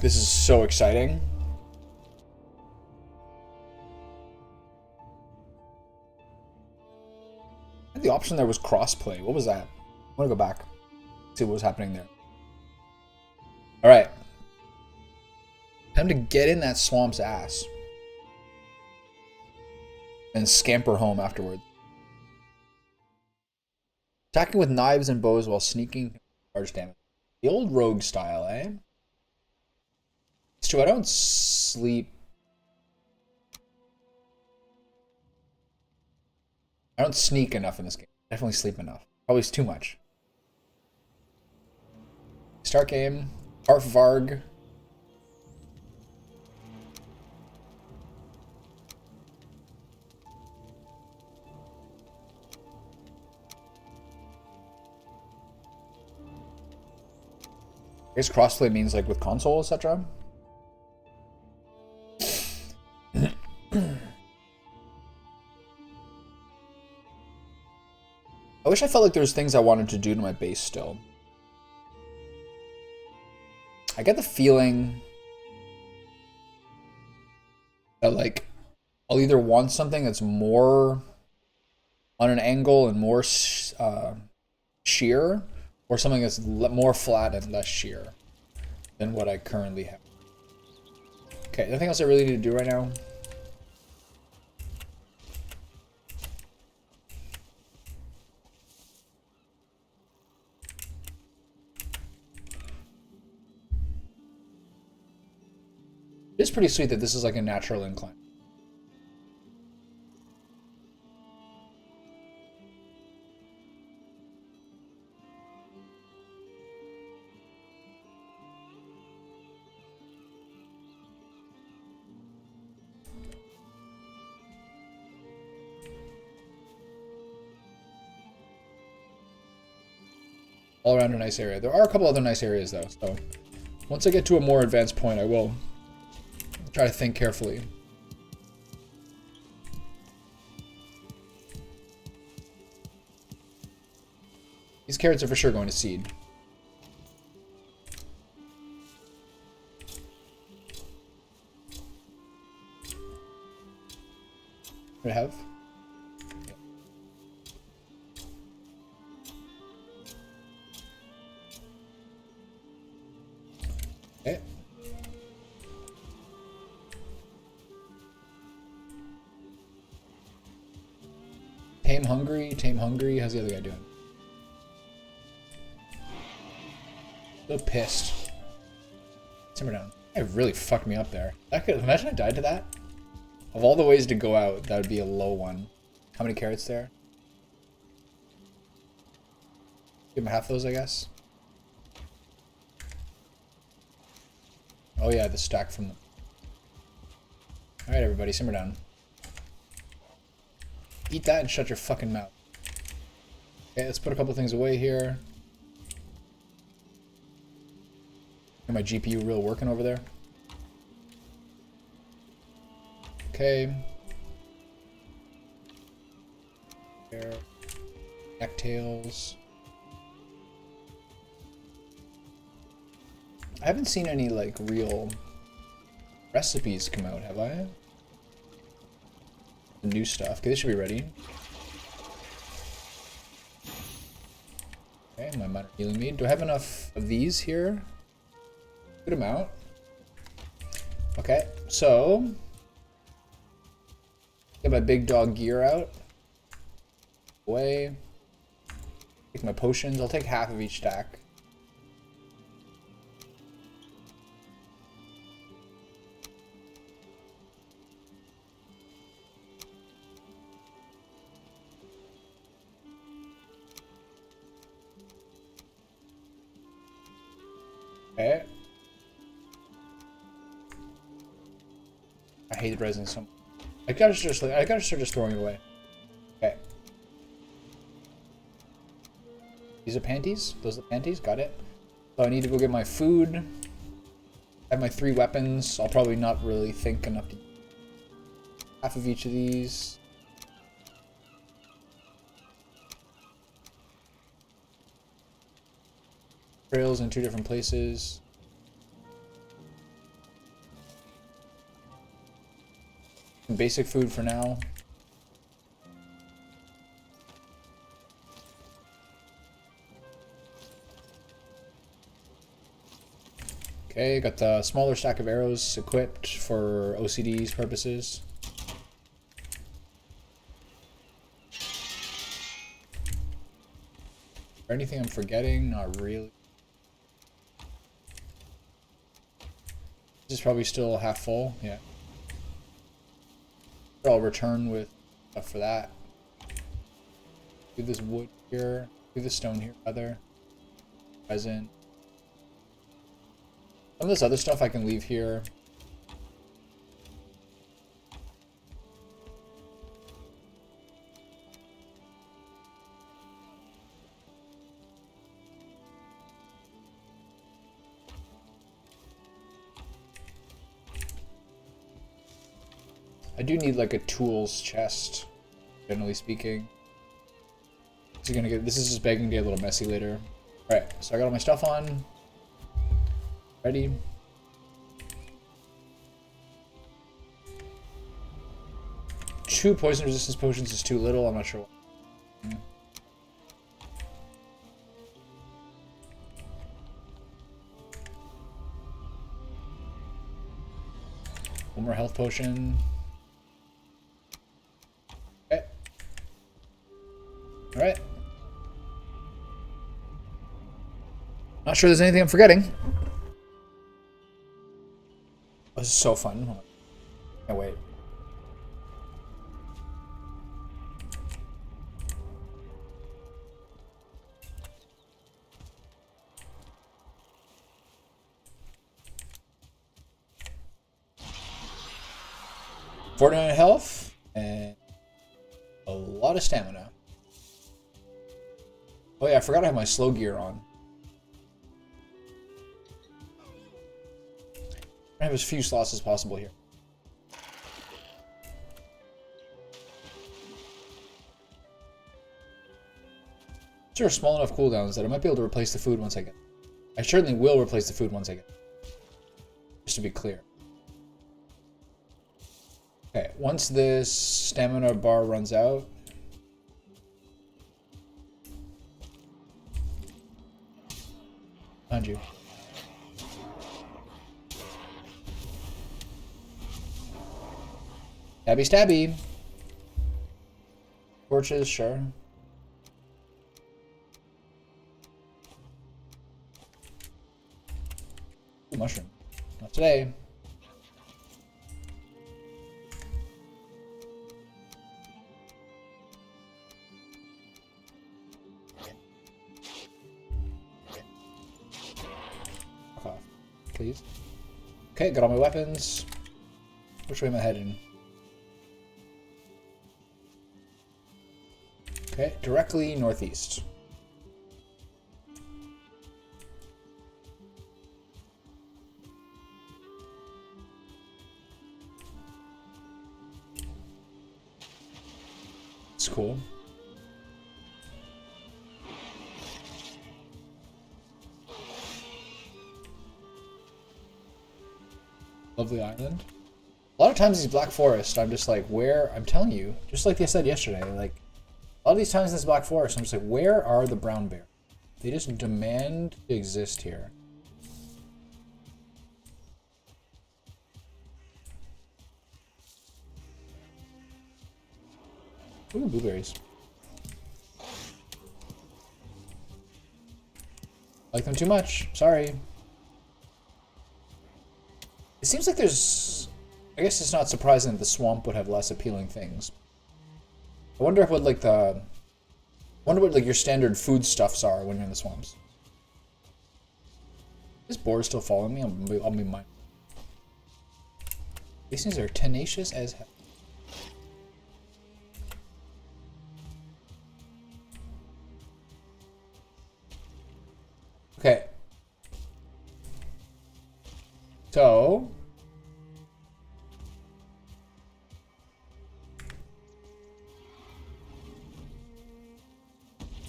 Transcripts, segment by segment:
This is so exciting. The option there was crossplay. What was that? I want to go back. See what was happening there. Alright. Time to get in that swamp's ass. And scamper home afterwards. Attacking with knives and bows while sneaking charge damage. The old rogue style, eh? It's true, I don't sleep. I don't sneak enough in this game. Definitely sleep enough. Probably too much. Start game. Arf Varg. I guess crossplay means like with console, etc. I wish I felt like there was things I wanted to do to my base still. I get the feeling that like I'll either want something that's more on an angle and more sheer, or something that's more flat and less sheer than what I currently have. Okay, nothing else I really need to do right now. It's pretty sweet that this is like a natural incline. All around a nice area. There are a couple other nice areas though, so once I get to a more advanced point, I will try to think carefully. These carrots are for sure going to seed. What do I have? Okay. Tame hungry, tame hungry. How's the other guy doing? So pissed. Simmer down. It really fucked me up there. That could imagine I died to that. Of all the ways to go out, that would be a low one. How many carrots there? Give him half those, I guess. Oh yeah, the stack from the... Alright everybody, simmer down. Eat that and shut your fucking mouth. Okay, let's put a couple things away here. Get my GPU real working over there. Okay. There. Necktails. I haven't seen any like real recipes come out, have I? New stuff. Okay, this should be ready. Okay, my minor healing mead. Do I have enough of these here? Good amount. Okay, so get my big dog gear out. Away. Take my potions. I'll take half of each stack. Okay. I hated resin so much. I gotta start just throwing it away. Okay. These are panties? Those are panties? Got it. So I need to go get my food. I have my 3 weapons. I'll probably not really think enough to half of each of these. Trails in 2 different places. basic food for now. Okay, got the smaller stack of arrows equipped for OCD's purposes. Or anything I'm forgetting? Not really. This is probably still half full, yeah. I'll return with stuff for that. Do this wood here, do this stone here, rather. Resin. Some of this other stuff I can leave here. I do need like a tools chest, generally speaking. This is just begging to get a little messy later. Alright, so I got all my stuff on. Ready. Two poison resistance potions is too little, I'm not sure why. One more health potion. Okay. Alright. Not sure there's anything I'm forgetting. This is so fun. Can't wait. $49 health and a lot of stamina. Oh yeah, I forgot I have my slow gear on. I have as few slots as possible here. These are small enough cooldowns that I might be able to replace the food once I get. I certainly will replace the food once I get. Just to be clear. Okay, once this stamina bar runs out. Behind you. Stabby stabby. Torches, sure. Ooh, mushroom. Not today. Fuck off, please. Okay, got all my weapons. Which way am I heading? Okay, directly northeast. It's cool. Lovely island. A lot of times these Black Forest, I'm just like, where? I'm telling you, just like they said yesterday, like, a lot of these times in this Black Forest, I'm just like, where are the brown bears? They just demand to exist here. Ooh, blueberries. Like them too much. Sorry. It seems like there's... I guess it's not surprising that the swamp would have less appealing things. I wonder what like the... I wonder what like your standard foodstuffs are when you're in the swamps. Is this boar still following me? I'll be mine. These things are tenacious as hell. Okay. So...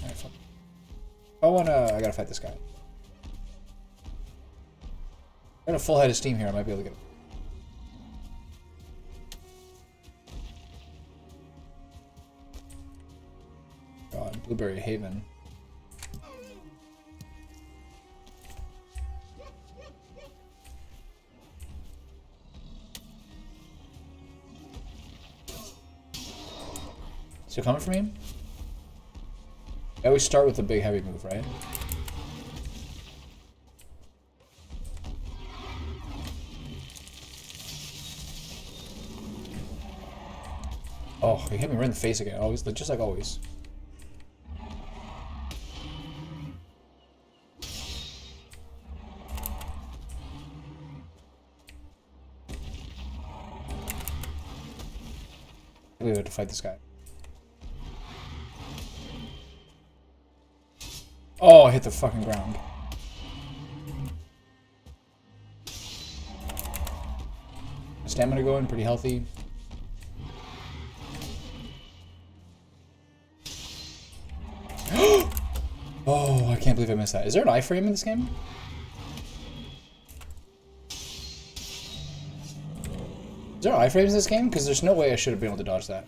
Alright, fuck. I gotta fight this guy. I got a full head of steam here, I might be able to get him. Blueberry Haven. Is it coming for me? I always start with the big heavy move, right? Oh, he hit me right in the face again. Always, just like always. We have to fight this guy. Oh, I hit the fucking ground. Stamina going, pretty healthy. Oh, I can't believe I missed that. Is there an iframe in this game? Is there iframes in this game? Because there's no way I should have been able to dodge that.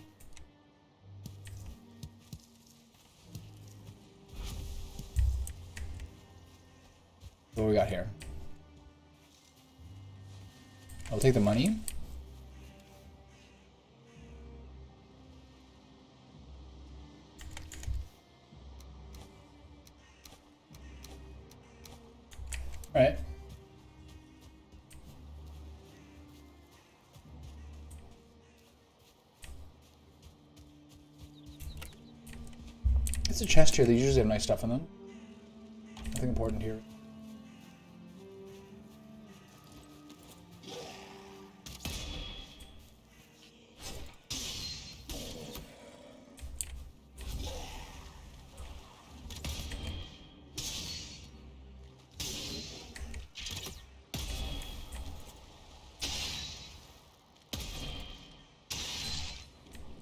What do we got here? I'll take the money. All right. It's a chest here. They usually have nice stuff in them. Nothing important here.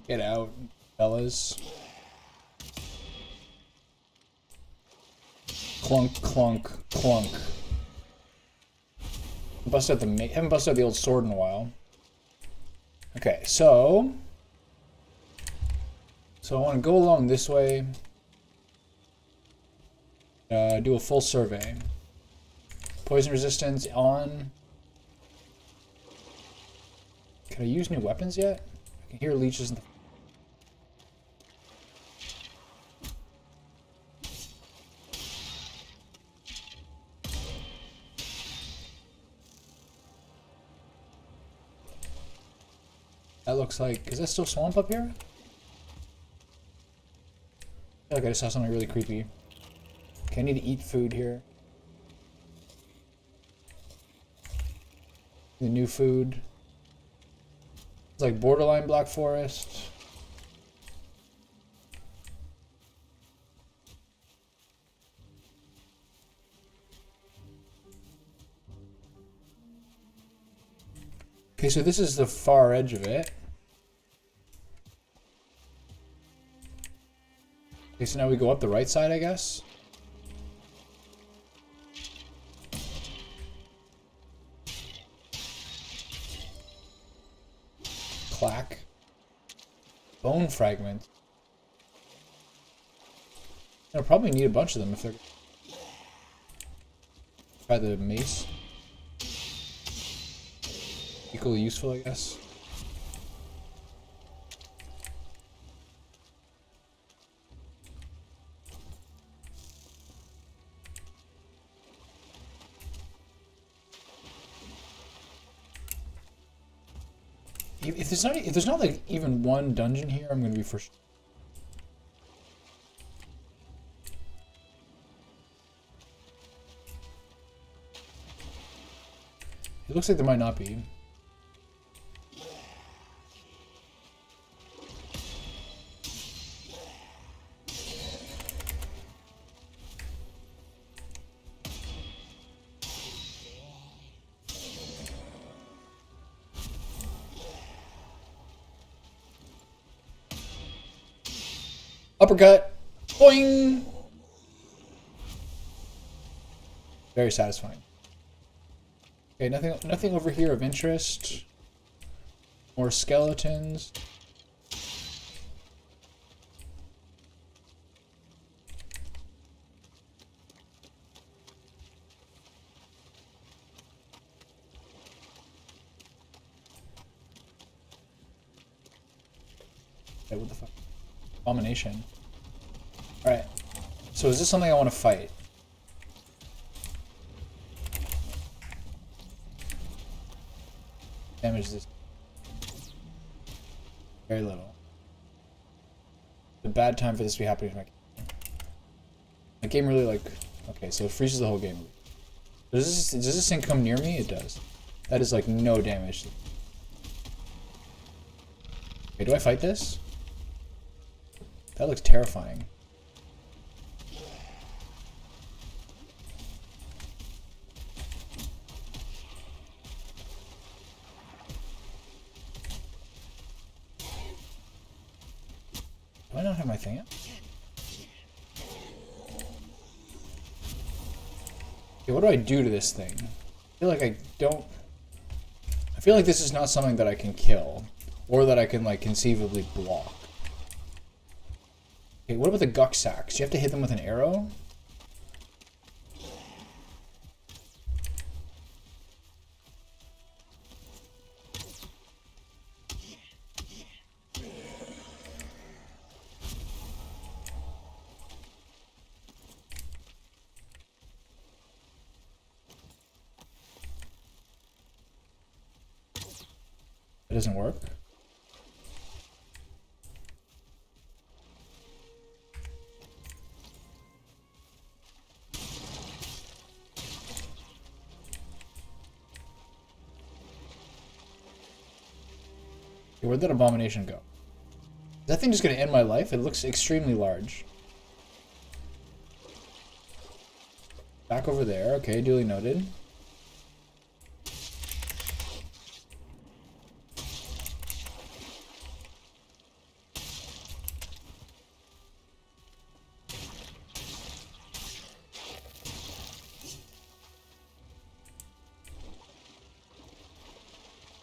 Get out, fellas. Clunk, clunk, clunk. Busted out the haven't busted out the old sword in a while. Okay, so I want to go along this way. Do a full survey. Poison resistance on. Can I use new weapons yet? I can hear leeches in the. That looks like, is that still swamp up here? I feel like I just saw something really creepy. Okay, I need to eat food here. The new food. It's like borderline Black Forest. Okay, so this is the far edge of it. Okay, so now we go up the right side, I guess. Clack. Bone fragment. I'll probably need a bunch of them if they're... Try the mace. Equally useful, I guess. If there's not like even one dungeon here, I'm gonna be for sure. It looks like there might not be. Uppercut. Boing. Very satisfying. Okay, nothing over here of interest. More skeletons. Okay, what the fuck? Abomination. Alright. So is this something I want to fight? Damage this. Very little. It's a bad time for this to be happening to my game. My game really like... Okay, so it freezes the whole game. Does this thing come near me? It does. That is like no damage. Okay, do I fight this? That looks terrifying. Do I not have my thing up? Okay, what do I do to this thing? I feel like I don't... I feel like this is not something that I can kill. Or that I can, like, conceivably block. Okay, what about the guck sacks? Do you have to hit them with an arrow? It doesn't work. Okay, where'd that abomination go? Is that thing just gonna end my life? It looks extremely large. Back over there. Okay, duly noted.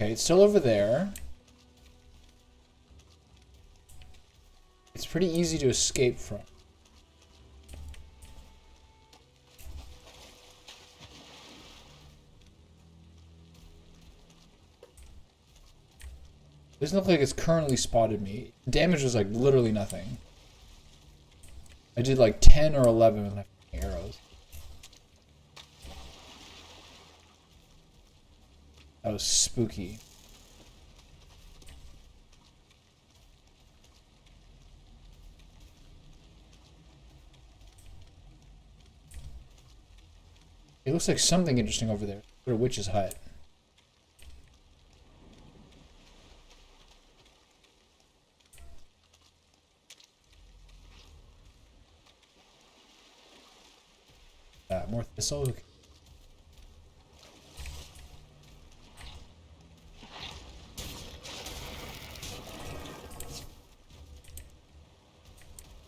Okay, it's still over there. It's pretty easy to escape from. It doesn't look like it's currently spotted me. Damage was like literally nothing. I did like 10 or 11 with my arrows. That was spooky. It looks like something interesting over there. Or a witch's hut. More thistle.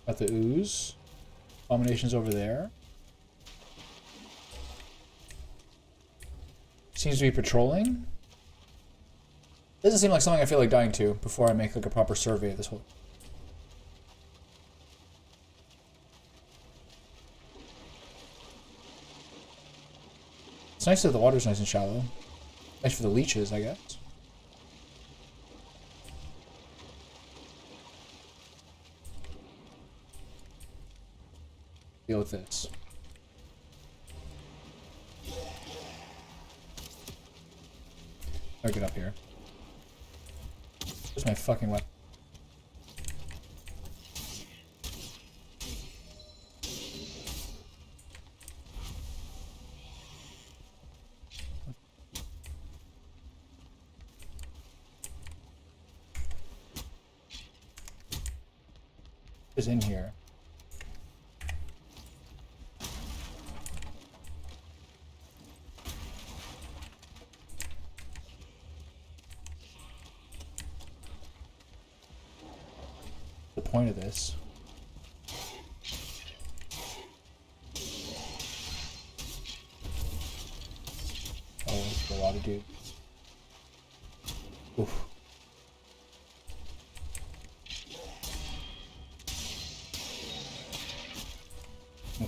Got the ooze. Abomination's over there. Seems to be patrolling. Doesn't seem like something I feel like dying to before I make like a proper survey of this whole. It's nice that the water's nice and shallow. Nice for the leeches, I guess. Deal with this. I'll get up here. Where's my fucking weapon? Is in here. The point of this. Oh, it's a lot of dudes. Oof.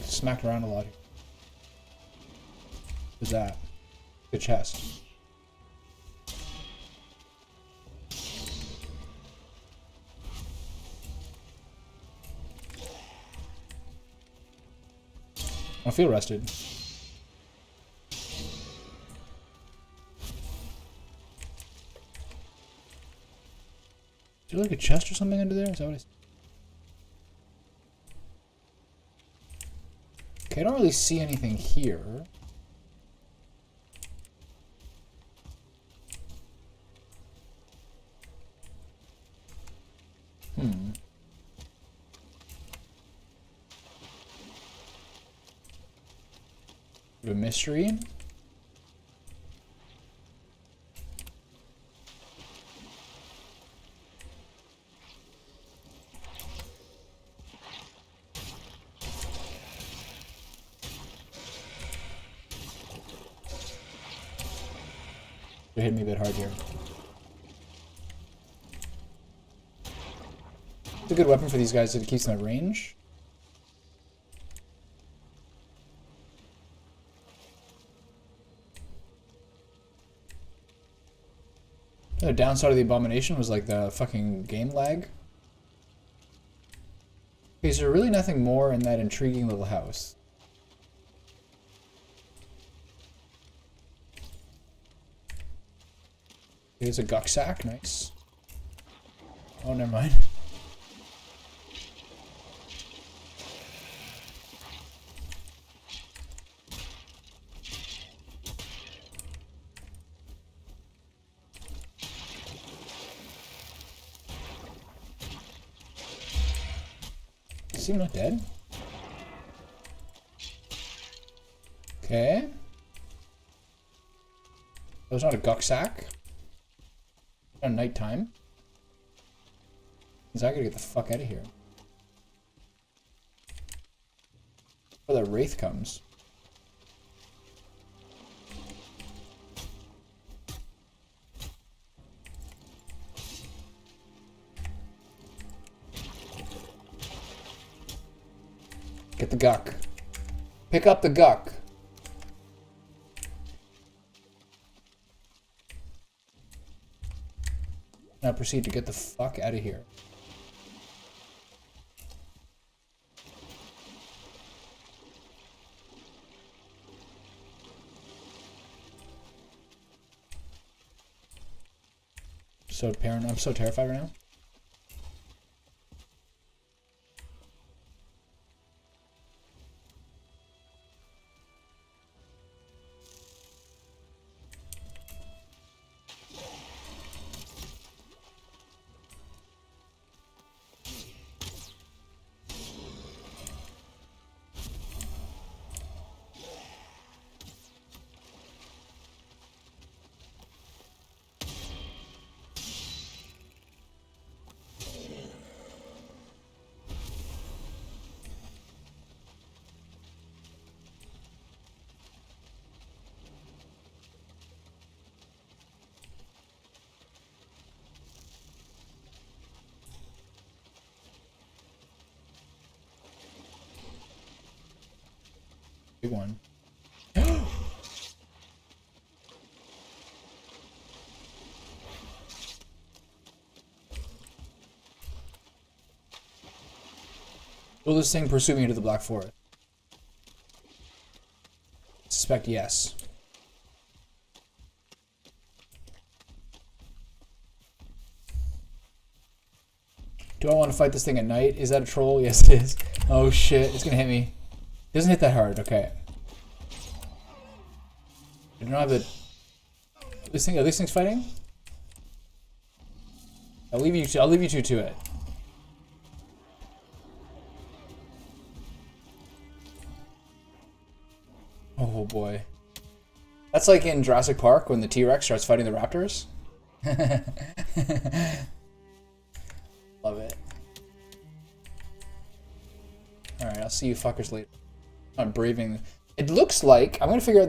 Smacked around a lot. What's that? Good chest. I feel rested. Is there like a chest or something under there? Is that what I see? Okay, I don't really see anything here. A mystery. It hit me a bit hard here. It's a good weapon for these guys that keeps them at range. The downside of the abomination was like the fucking game lag. Okay, is there really nothing more in that intriguing little house? There's a guck sack, nice. Oh, never mind. Is he not dead? Okay. That was not a guck sack. At nighttime. Means I gotta get the fuck out of here. Oh, the wraith comes. Get the guck. Pick up the guck. Now proceed to get the fuck out of here. So paranoid. I'm so terrified right now. Big one. Will this thing pursue me into the Black Forest? Suspect yes. Do I want to fight this thing at night? Is that a troll? Yes, it is. Oh shit, it's gonna hit me. It doesn't hit that hard, okay. I don't have the... Are these things fighting? I'll leave you two to it. Oh boy. That's like in Jurassic Park when the T-Rex starts fighting the raptors. Love it. Alright, I'll see you fuckers later. I'm braving. It looks like I'm gonna figure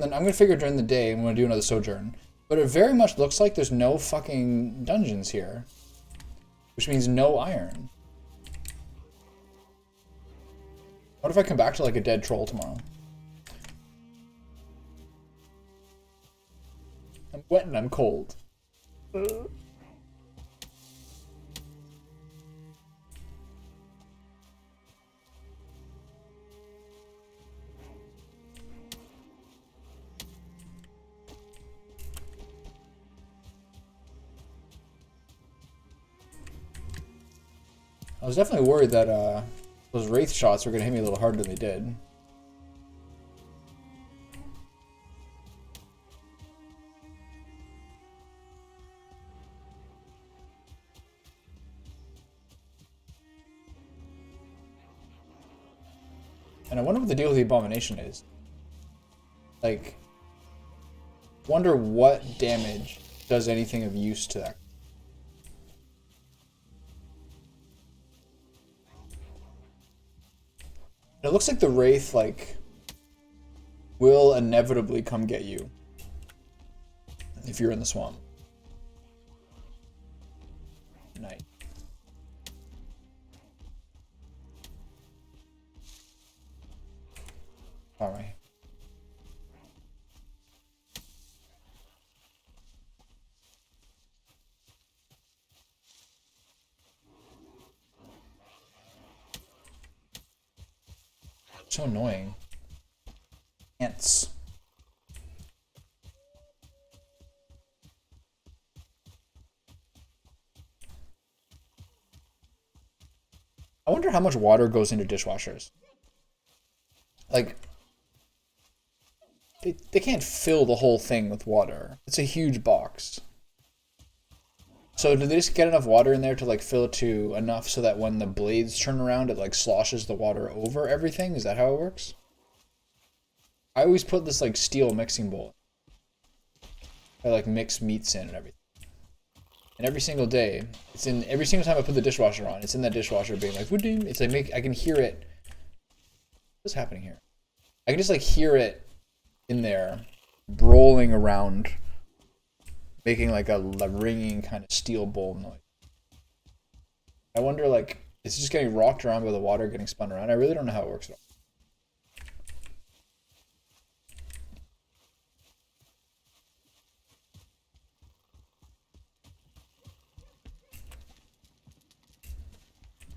during the day I'm gonna do another sojourn. But it very much looks like there's no fucking dungeons here. Which means no iron. What if I come back to like a dead troll tomorrow? I'm wet and I'm cold. I was definitely worried that those Wraith shots were going to hit me a little harder than they did. And I wonder what the deal with the Abomination is. Like, wonder what damage does anything of use to that. It looks like the Wraith, like, will inevitably come get you if you're in the swamp. Night. Alright. So annoying. Ants. I wonder how much water goes into dishwashers. Like, they can't fill the whole thing with water. It's a huge box. So do they just get enough water in there to like fill it to enough so that when the blades turn around, it like sloshes the water over everything? Is that how it works? I always put this like steel mixing bowl. I like mix meats in and everything. And every single day, it's in every single time I put the dishwasher on, it's in that dishwasher being like, it's like I can hear it. What's happening here? I can just like hear it in there rolling around, making like a ringing kind of steel bowl noise. I wonder, like, is it just getting rocked around by the water getting spun around? I really don't know how it works at all.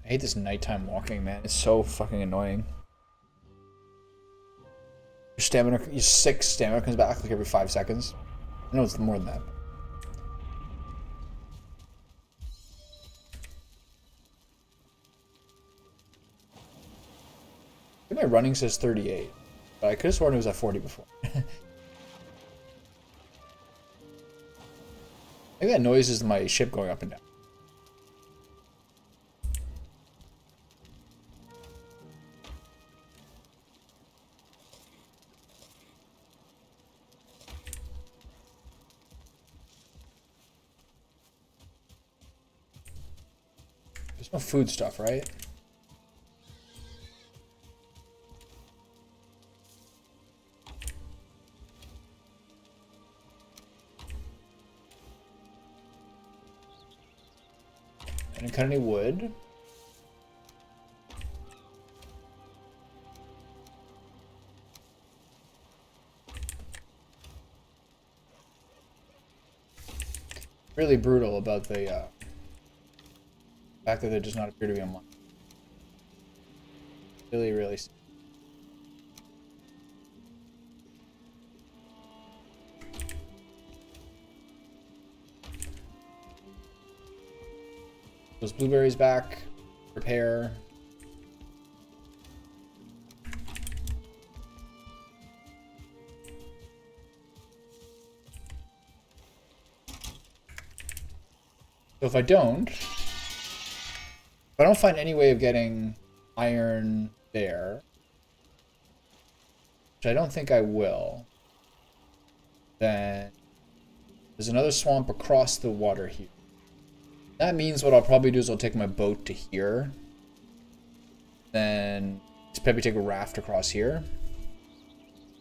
I hate this nighttime walking, man. It's so fucking annoying. Your stamina, your 6 stamina comes back like every 5 seconds. I know it's more than that. I think my running says 38, but I could have sworn it was at 40 before. Maybe that noise is my ship going up and down. There's no food stuff, right? I didn't cut any wood. Really brutal about the fact that there does not appear to be a monk. Really, really. Those blueberries back. Repair. So if I don't find any way of getting iron there, which I don't think I will, then there's another swamp across the water here. That means what I'll probably do is I'll take my boat to here, then maybe take a raft across here.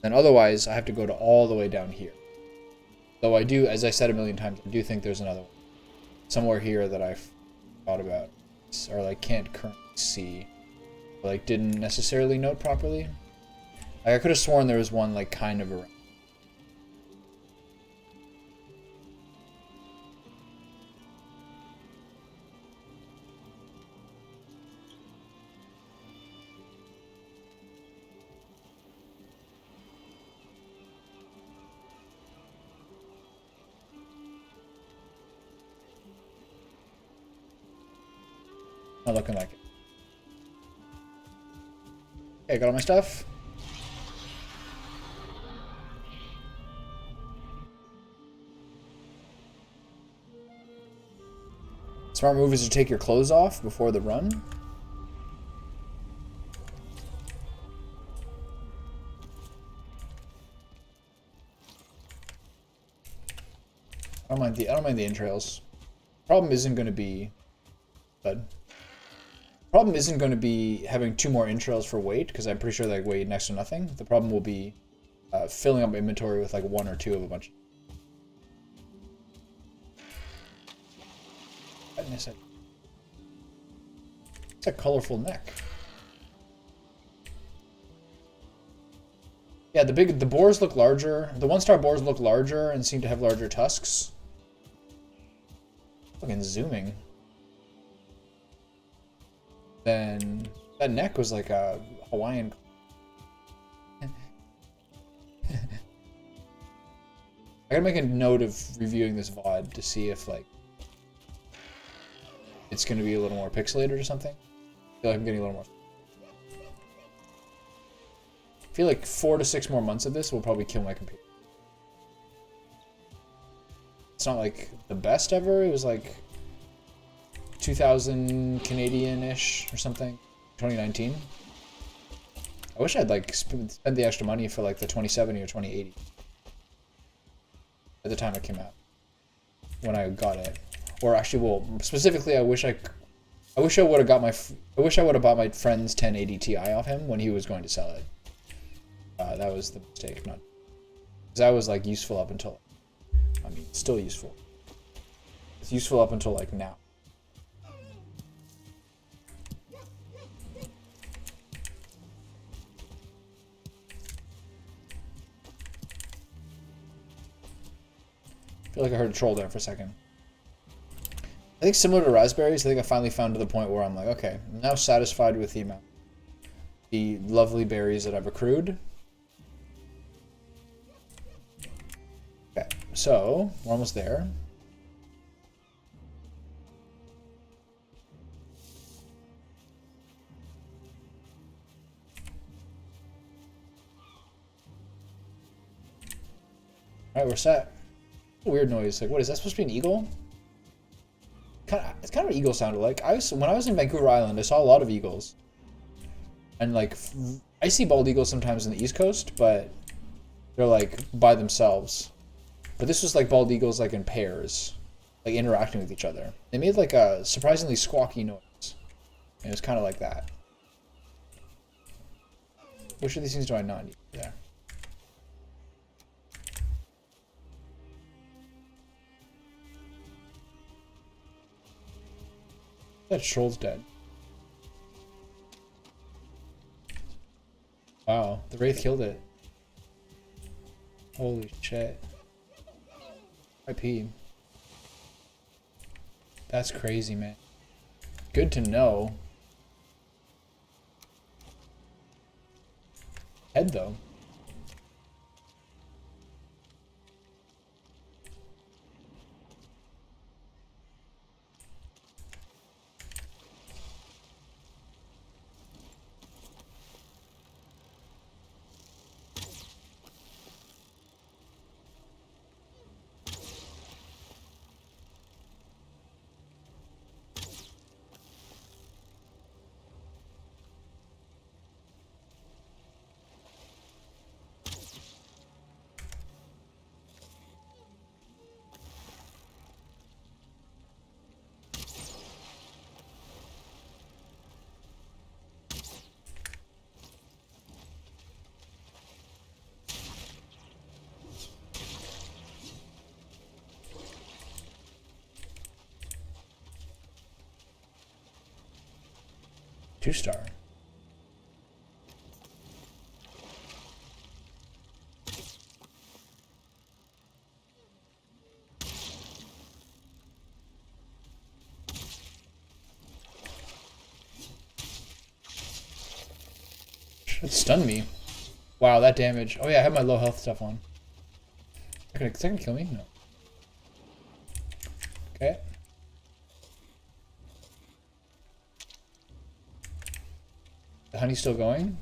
Then otherwise, I have to go to all the way down here. Though I do, as I said a million times, I do think there's another one somewhere here that I've thought about, or like can't currently see, or like didn't necessarily note properly. Like I could have sworn there was one like kind of around. Not looking like it. Okay, got all my stuff. Smart move is to take your clothes off before the run. I don't mind the entrails. Problem isn't going to be Problem isn't going to be having 2 more entrails for weight, because I'm pretty sure they weigh next to nothing. The problem will be filling up my inventory with like 1 or 2 of a bunch. It's a colorful neck. Yeah, the boars look larger. The 1-star boars look larger and seem to have larger tusks. Fucking zooming. Then that neck was like a Hawaiian. I gotta make a note of reviewing this VOD to see if like it's gonna be a little more pixelated or something. I feel like I'm getting a little more. I feel like 4 to 6 more months of this will probably kill my computer. It's not like the best ever. It was like 2000 Canadian-ish or something. 2019. I wish I'd like spent the extra money for like the 2070 or 2080 at the time it came out, when I got it. Or actually, well, specifically, I wish I would have bought my friend's 1080 Ti off him when he was going to sell it. That was the mistake, not because that was like useful up until, I mean, still useful. It's useful up until like now. I feel like I heard a troll there for a second. I think similar to raspberries, I think I finally found to the point where I'm like, okay, I'm now satisfied with the lovely berries that I've accrued. Okay, so we're almost there. All right, we're set. Weird noise. Like, what is that supposed to be? An eagle? It's kind of what eagle sounded like. When I was in Vancouver Island, I saw a lot of eagles, and like I see bald eagles sometimes on the East Coast, but they're like by themselves. But this was like bald eagles like in pairs, like interacting with each other. They made like a surprisingly squawky noise. And it was kind of like that. Which of these things do I not need there? That troll's dead. Wow, the Wraith killed it. Holy shit. IP. That's crazy, man. Good to know. Head though. Two-star. It stunned me. Wow, that damage. Oh yeah, I have my low health stuff on. Is that gonna kill me? No. Okay. The honey's still going?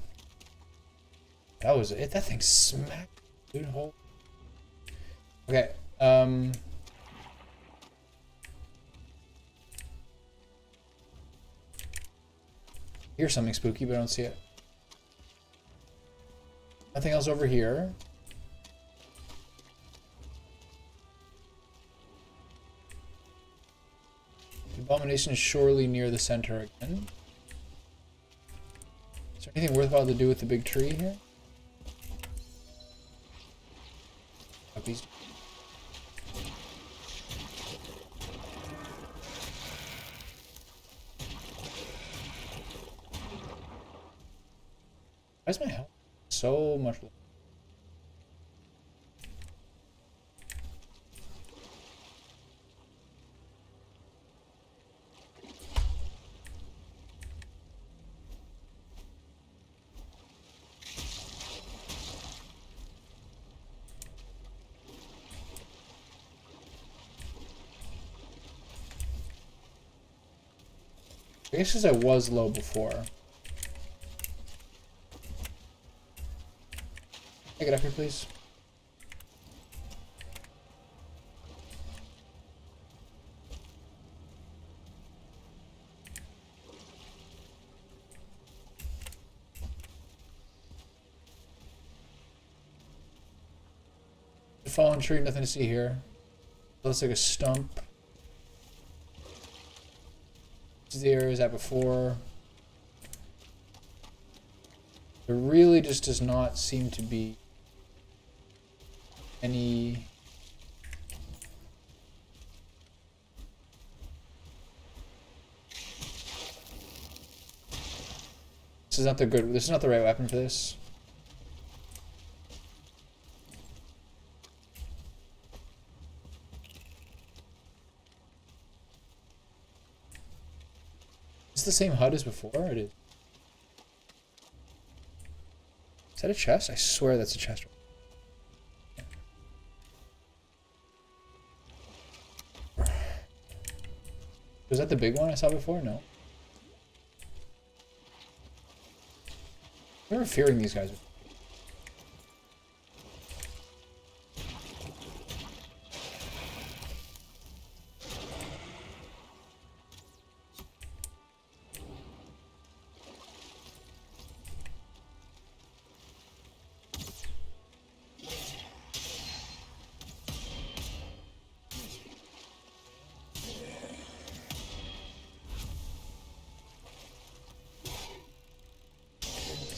That was it. That thing smacked. Dude, hold. Okay. Here's something spooky, but I don't see it. Nothing else over here. The abomination is surely near the center again. Is there anything worthwhile to do with the big tree here? Puppies. Why is my health so much lower? I guess because I was low before. Take it up here, please. The fallen tree, nothing to see here. Looks like a stump. There is that before. There really just does not seem to be any this is not the right weapon for this. Is this the same HUD as before? It is. Is that a chest? I swear that's a chest. Was that the big one I saw before? No. I'm never fearing these guys.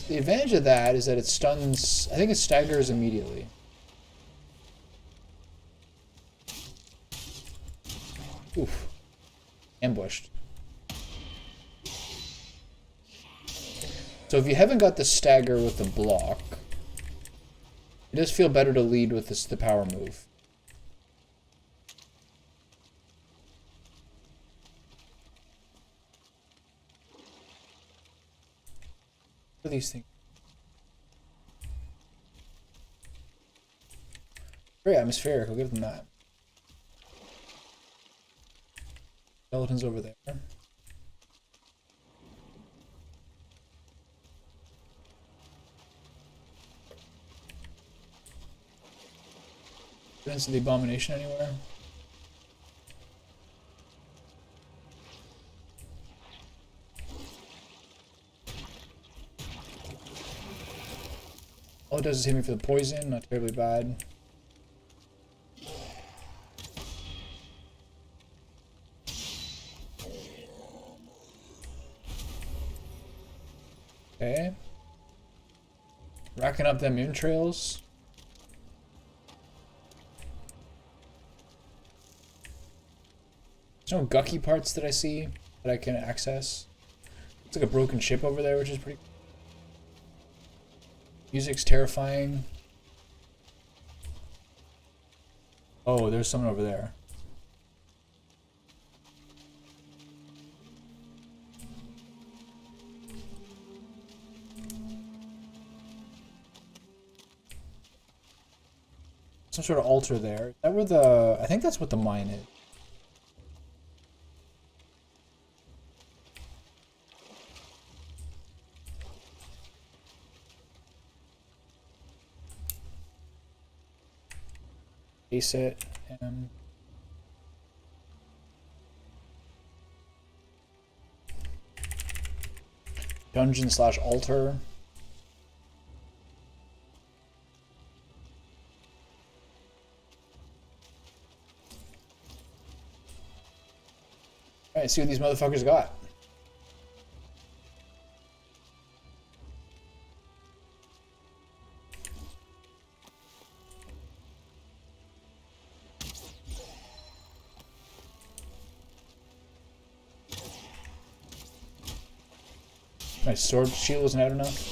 The advantage of that is that it stuns, I think it staggers immediately. Oof. Ambushed. So if you haven't got the stagger with the block, it does feel better to lead with the power move. What are these things? Very atmospheric, I'll give them that. Skeletons over there. Evidence of the abomination anywhere? All it does is hit me for the poison, not terribly bad. Okay. Racking up them entrails. There's no gucky parts that I see that I can access. It's like a broken ship over there, which is pretty cool. Music's terrifying. Oh, there's someone over there. Some sort of altar there. Is that where the... I think that's what the mine is. Base it. Dungeon / altar. Alright, see what these motherfuckers got. My sword shield wasn't out enough.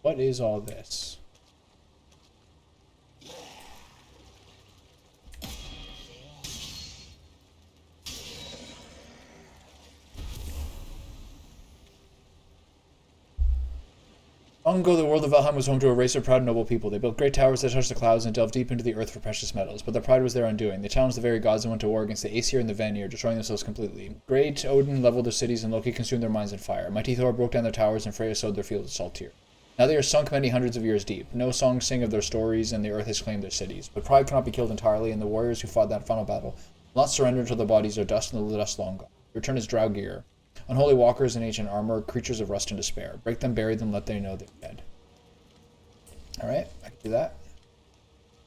What is all this? Long ago, the world of Valheim was home to a race of proud and noble people. They built great towers that touched the clouds and delved deep into the earth for precious metals, but their pride was their undoing. They challenged the very gods and went to war against the Aesir and the Vanir, destroying themselves completely. Great Odin leveled their cities and Loki consumed their mines in fire. Mighty Thor broke down their towers and Freya sowed their fields of salt tear. Now they are sunk many hundreds of years deep. No songs sing of their stories, and the earth has claimed their cities. But pride cannot be killed entirely, and the warriors who fought that final battle will not surrender until their bodies are dust and the dust long gone. Return is Draugr. Unholy walkers in ancient armor, creatures of rust and despair. Break them, bury them, let them know they're dead. Alright, I can do that.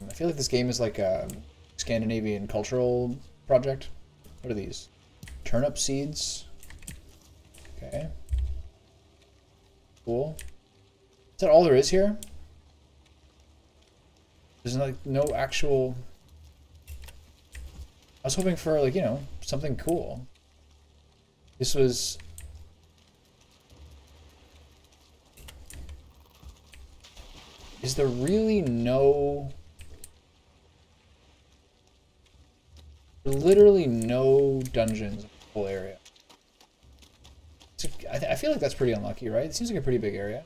I feel like this game is like a Scandinavian cultural project. What are these? Turnip seeds. Okay. Cool. Is that all there is here? There's like no actual... I was hoping for, like, you know, something cool. This was... Is there really no... Literally no dungeons in the whole area. I feel like that's pretty unlucky, right? It seems like a pretty big area.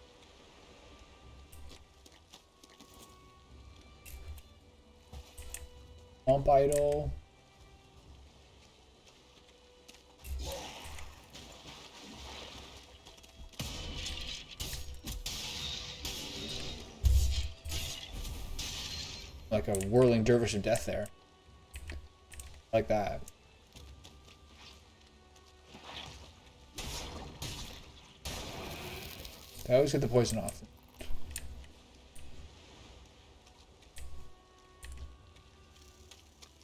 Swamp idol. Like a whirling dervish of death there. Like that. I always get the poison off.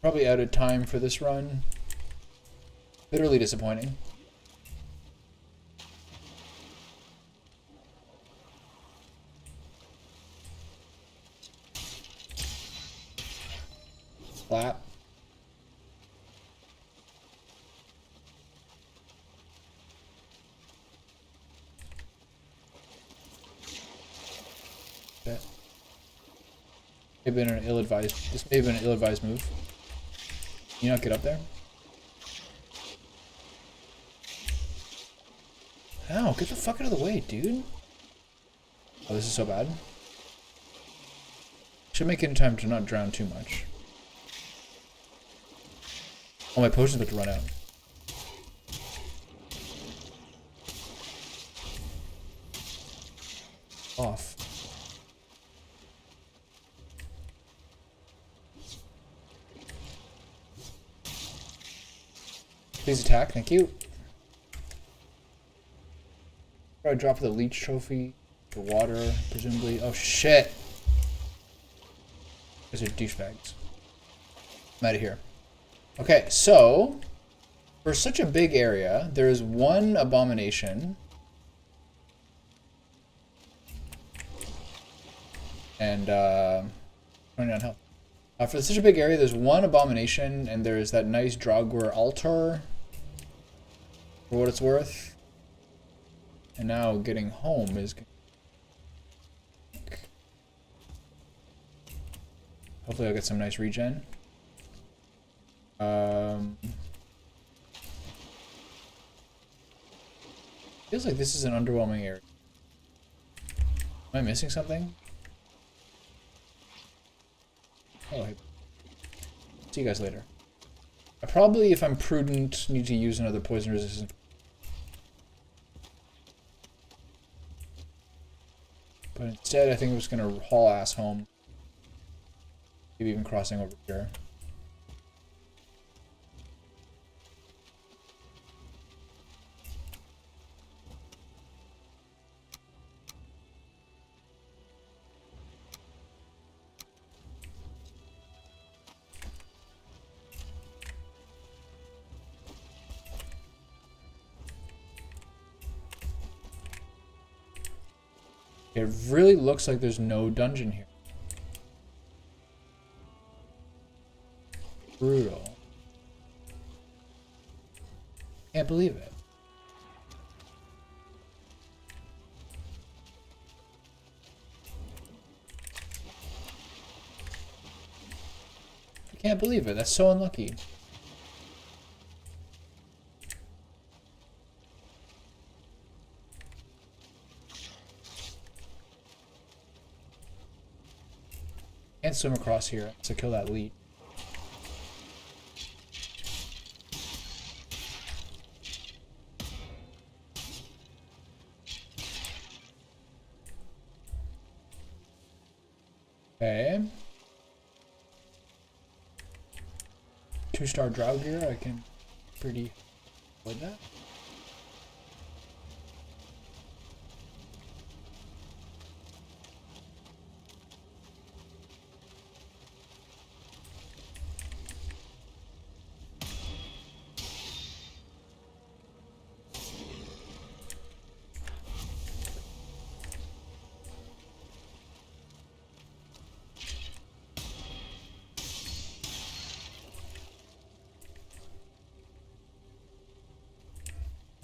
Probably out of time for this run. Bitterly disappointing. Flap. Okay. May have been an ill-advised. This may have been an ill-advised move. Can you not get up there? Ow, get the fuck out of the way, dude. Oh, this is so bad. Should make it in time to not drown too much. Oh, my potion's about to run out. Off. Please attack, thank you. Probably drop the leech trophy. The water, presumably. Oh shit! These are douchebags. I'm out of here. Okay, so for such a big area, there is one abomination. And 29 health. For such a big area, there's one abomination, and there's that nice Draugr altar. For what it's worth. And now getting home is... Hopefully I'll get some nice regen. Feels like this is an underwhelming area. Am I missing something? Oh, hey. See you guys later. I probably, if I'm prudent, need to use another poison resistant. But instead, I think I'm just gonna haul ass home. Maybe even crossing over here. It really looks like there's no dungeon here. Brutal. Can't believe it. I can't believe it. That's so unlucky. Can't swim across here to kill that lead. Okay. 2-star drow gear, I can pretty avoid that.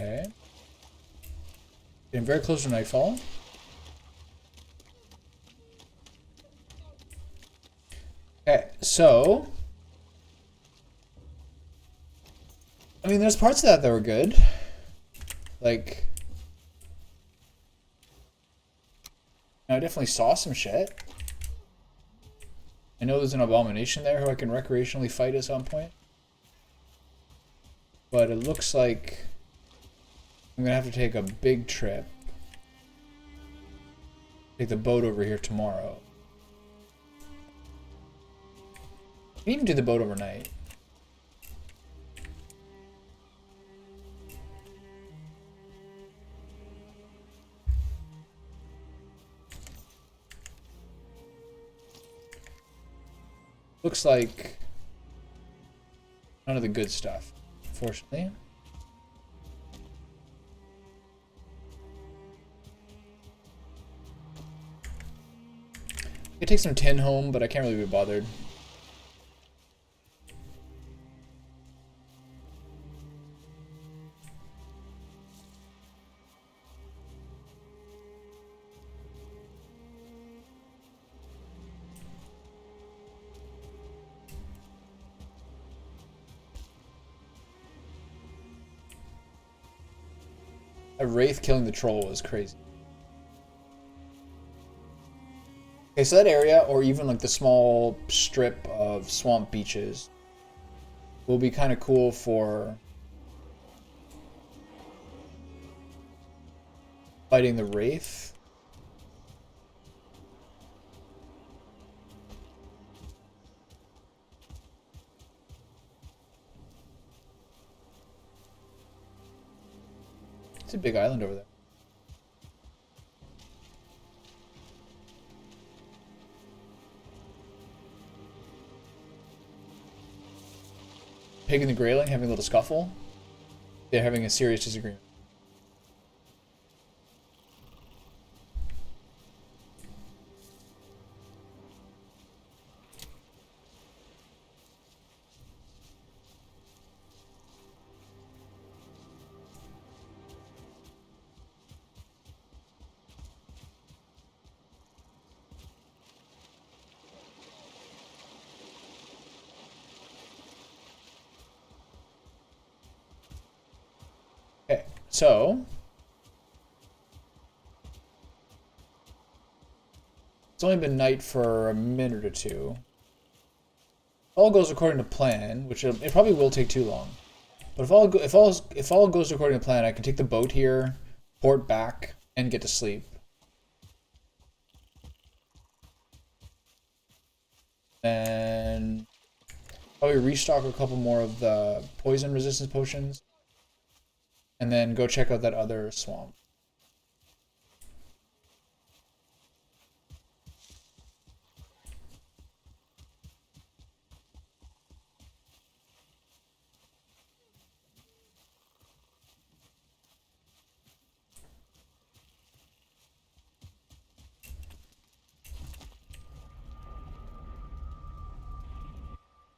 Okay. Getting very close to nightfall. Okay, so I mean, there's parts of that that were good. Like, I definitely saw some shit. I know there's an abomination there who I can recreationally fight at some point. But it looks like I'm gonna have to take a big trip. Take the boat over here tomorrow. You can even do the boat overnight. Looks like none of the good stuff, unfortunately. I could take some tin home, but I can't really be bothered. A wraith killing the troll was crazy. Okay, so that area, or even like the small strip of swamp beaches, will be kind of cool for fighting the wraith. It's a big island over there. Pig and the Grayling having a little scuffle. They're having a serious disagreement. Okay, so it's only been night for a minute or two. all goes according to plan, which it probably will take too long. But if all goes according to plan, I can take the boat here, port back, and get to sleep. And probably restock a couple more of the poison resistance potions. And then go check out that other swamp.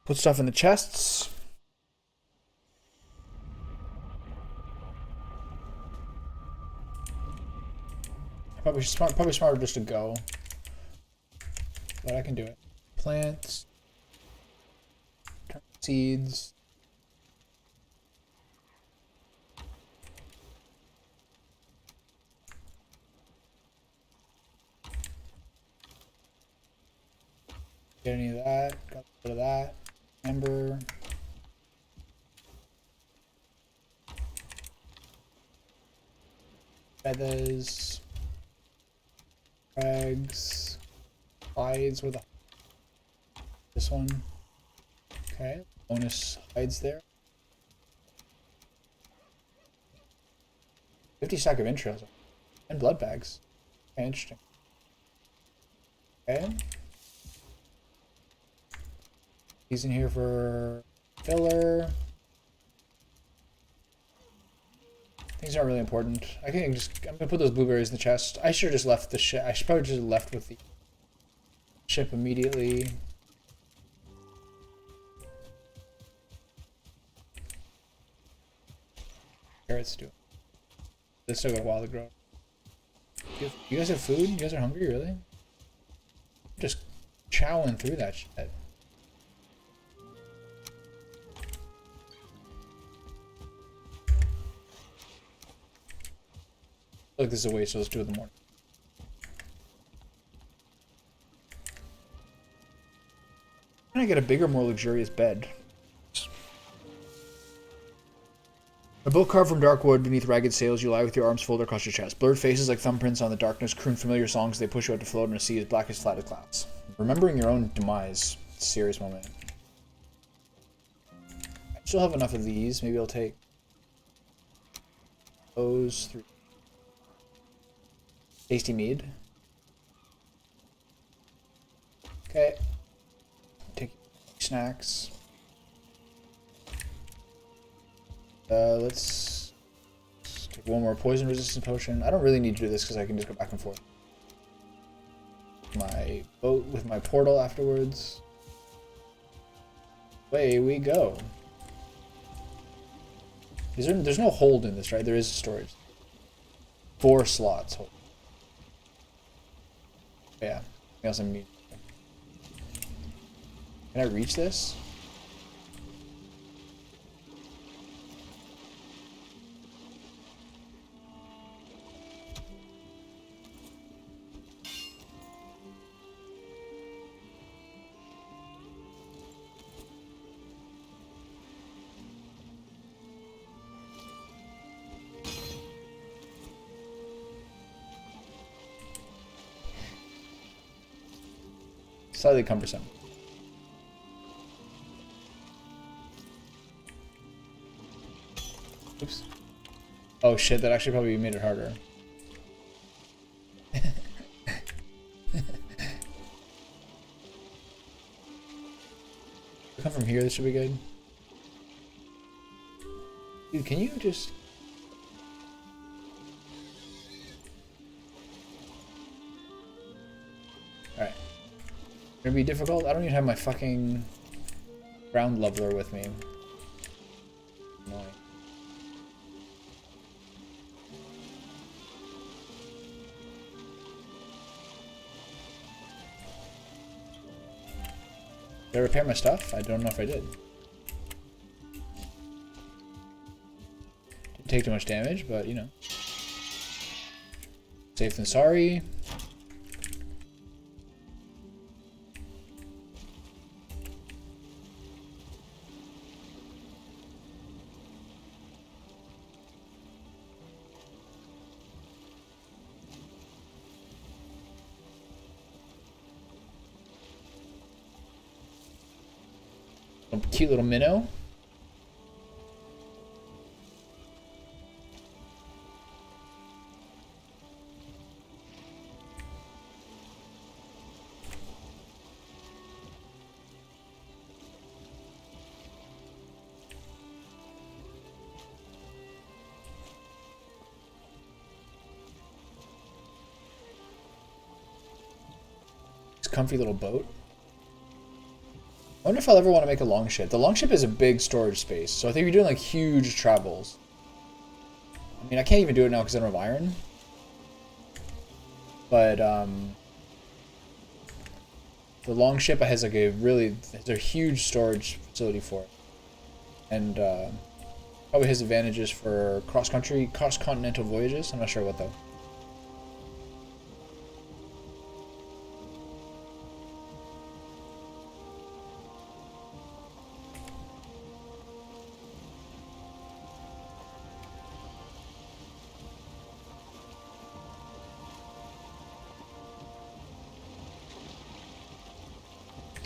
Put stuff in the chests. Probably smarter just to go. But I can do it. Plants. Seeds. Get any of that. Got a bit of that. Ember. Feathers. Rags. Hides. Where the... This one. Okay. Bonus hides there. 50 stack of entrails. And blood bags. Okay, interesting. Okay. He's in here for filler. Things aren't really important. I'm gonna put those blueberries in the chest. I should have just left the ship. I should probably just left with the ship immediately. Carrots do. They still got a while to grow. You guys have food? You guys are hungry, really? I'm just chowing through that shit. Look, this is a waste, so let's do it in the morning. Can I get a bigger, more luxurious bed? A boat carved from dark wood beneath ragged sails, you lie with your arms folded across your chest. Blurred faces like thumbprints on the darkness croon familiar songs as they push you out to float in a sea as black as flat clouds. Remembering your own demise. Serious moment. I still have enough of these. Maybe I'll take those 3. Tasty mead. Okay. Take snacks. Let's take one more poison resistant potion. I don't really need to do this because I can just go back and forth. My boat with my portal afterwards. Away we go. There's no hold in this, right? There is storage. 4 slots. Hold. Yeah. Anything else I need? Can I reach this? Slightly cumbersome. Oops. Oh shit, that actually probably made it harder. Come from here, this should be good. Dude, can you just... Alright. Gonna be difficult? I don't even have my fucking ground leveler with me. Annoying. Did I repair my stuff? I don't know if I did. Didn't take too much damage, but you know. Safe than sorry. Cute little minnow. Comfy little boat. I wonder if I'll ever want to make a longship. The longship is a big storage space, so I think you're doing like huge travels. I mean, I can't even do it now because I don't have iron. But the longship has like has a huge storage facility for it, and probably has advantages for cross-continental voyages. I'm not sure what though.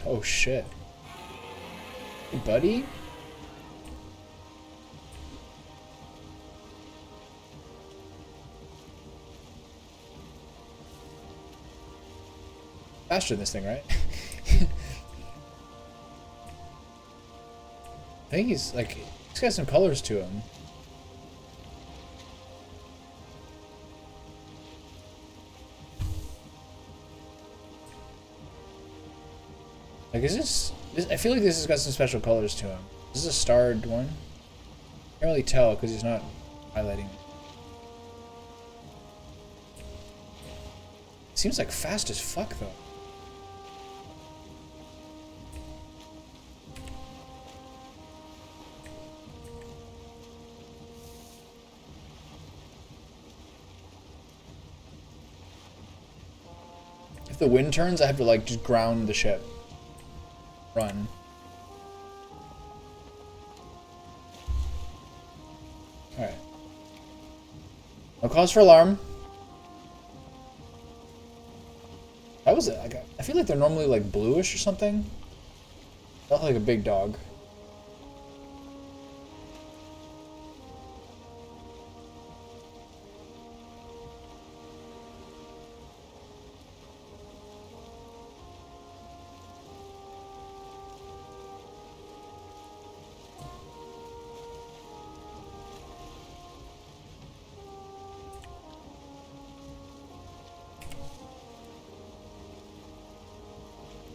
Oh shit. Hey, buddy? Faster than this thing, right? I think he's got some colors to him. Like, is this... I feel like this has got some special colors to him. Is this a starred one? Can't really tell because he's not highlighting. Seems like fast as fuck, though. If the wind turns, I have to, like, just ground the ship. Run. Alright. No cause for alarm. That was it. I feel like they're normally like bluish or something. Felt like a big dog.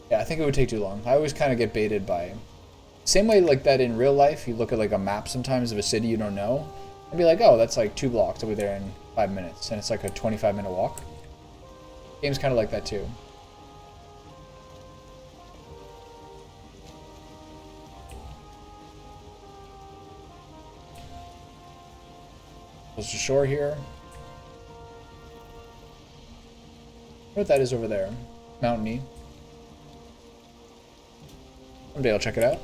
Yeah, I think it would take too long. I always kind of get baited by... Same way like that in real life, you look at like a map sometimes of a city you don't know, and be like, oh, that's like 2 blocks, I'll be there in 5 minutes, and it's like a 25-minute walk. Game's kind of like that too. Close to shore here. What that is over there? Mountainy. Someday I'll check it out.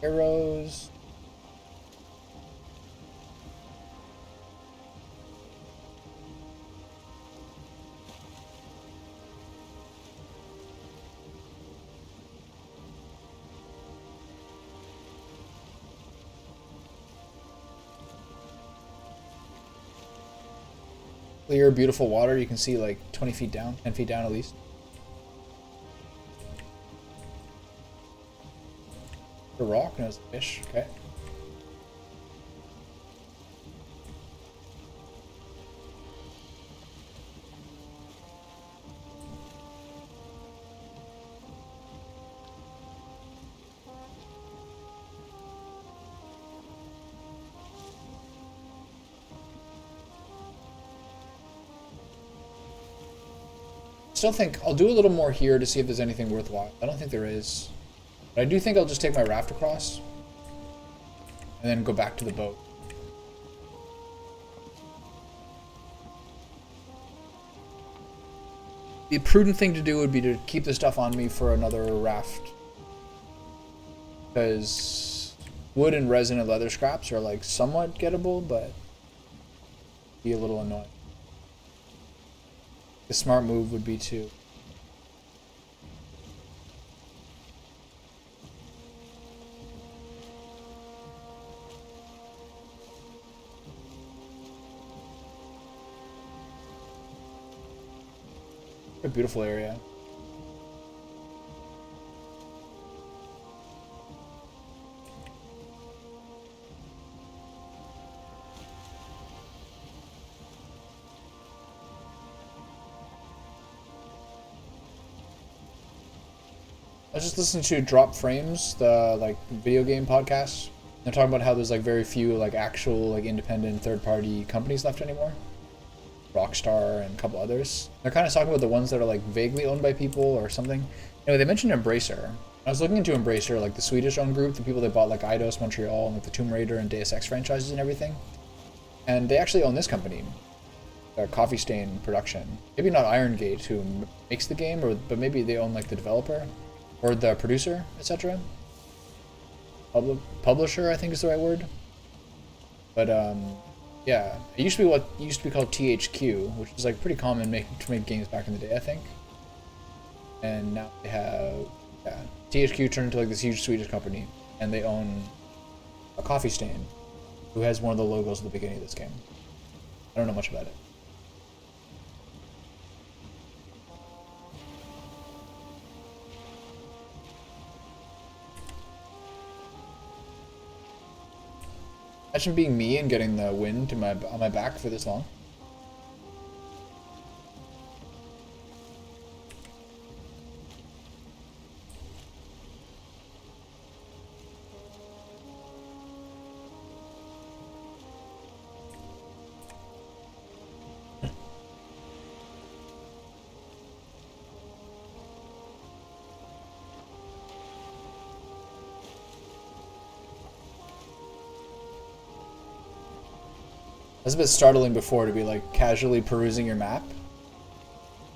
Arrows. Clear, beautiful water. You can see like 20 feet down, 10 feet down at least. A rock, no, it's a fish. Okay. Still think I'll do a little more here to see if there's anything worthwhile. I don't think there is. But I do think I'll just take my raft across and then go back to the boat. The prudent thing to do would be to keep the stuff on me for another raft. Because wood and resin and leather scraps are like somewhat gettable, but be a little annoying. The smart move would be to a beautiful area. I was just listening to Drop Frames, the like video game podcast. They're talking about how there's like very few like actual like independent third party companies left anymore. Rockstar and a couple others. They're kind of talking about the ones that are like vaguely owned by people or something. Anyway, they mentioned Embracer. I was looking into Embracer, like the Swedish-owned group, the people that bought like Eidos, Montreal, and like the Tomb Raider and Deus Ex franchises and everything. And they actually own this company, Coffee Stain Production. Maybe not Iron Gate, who makes the game, but maybe they own like the developer or the producer, etc. Publisher, I think is the right word. But yeah, it used to be what used to be called THQ, which was like pretty common to make games back in the day, I think. And now they have THQ turned into like this huge Swedish company, and they own a Coffee Stain, who has one of the logos at the beginning of this game. I don't know much about it. Imagine being me and getting the wind on my back for this long. It was a bit startling before to be like casually perusing your map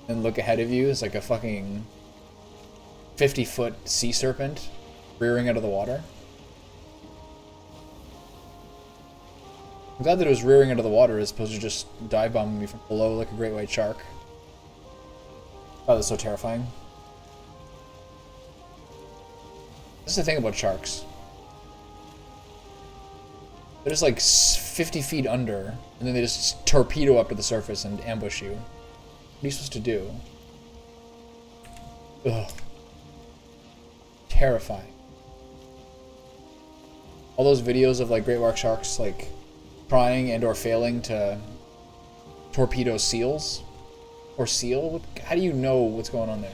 and look ahead of you as like a fucking 50-foot sea serpent rearing out of the water. I'm glad that it was rearing out of the water as opposed to just dive bombing me from below like a great white shark. Oh, that's so terrifying. That's the thing about sharks. They're just like 50 feet under, and then they just torpedo up to the surface and ambush you. What are you supposed to do? Ugh. Terrifying. All those videos of like great white sharks like trying and or failing to torpedo seals or seal. How do you know what's going on there?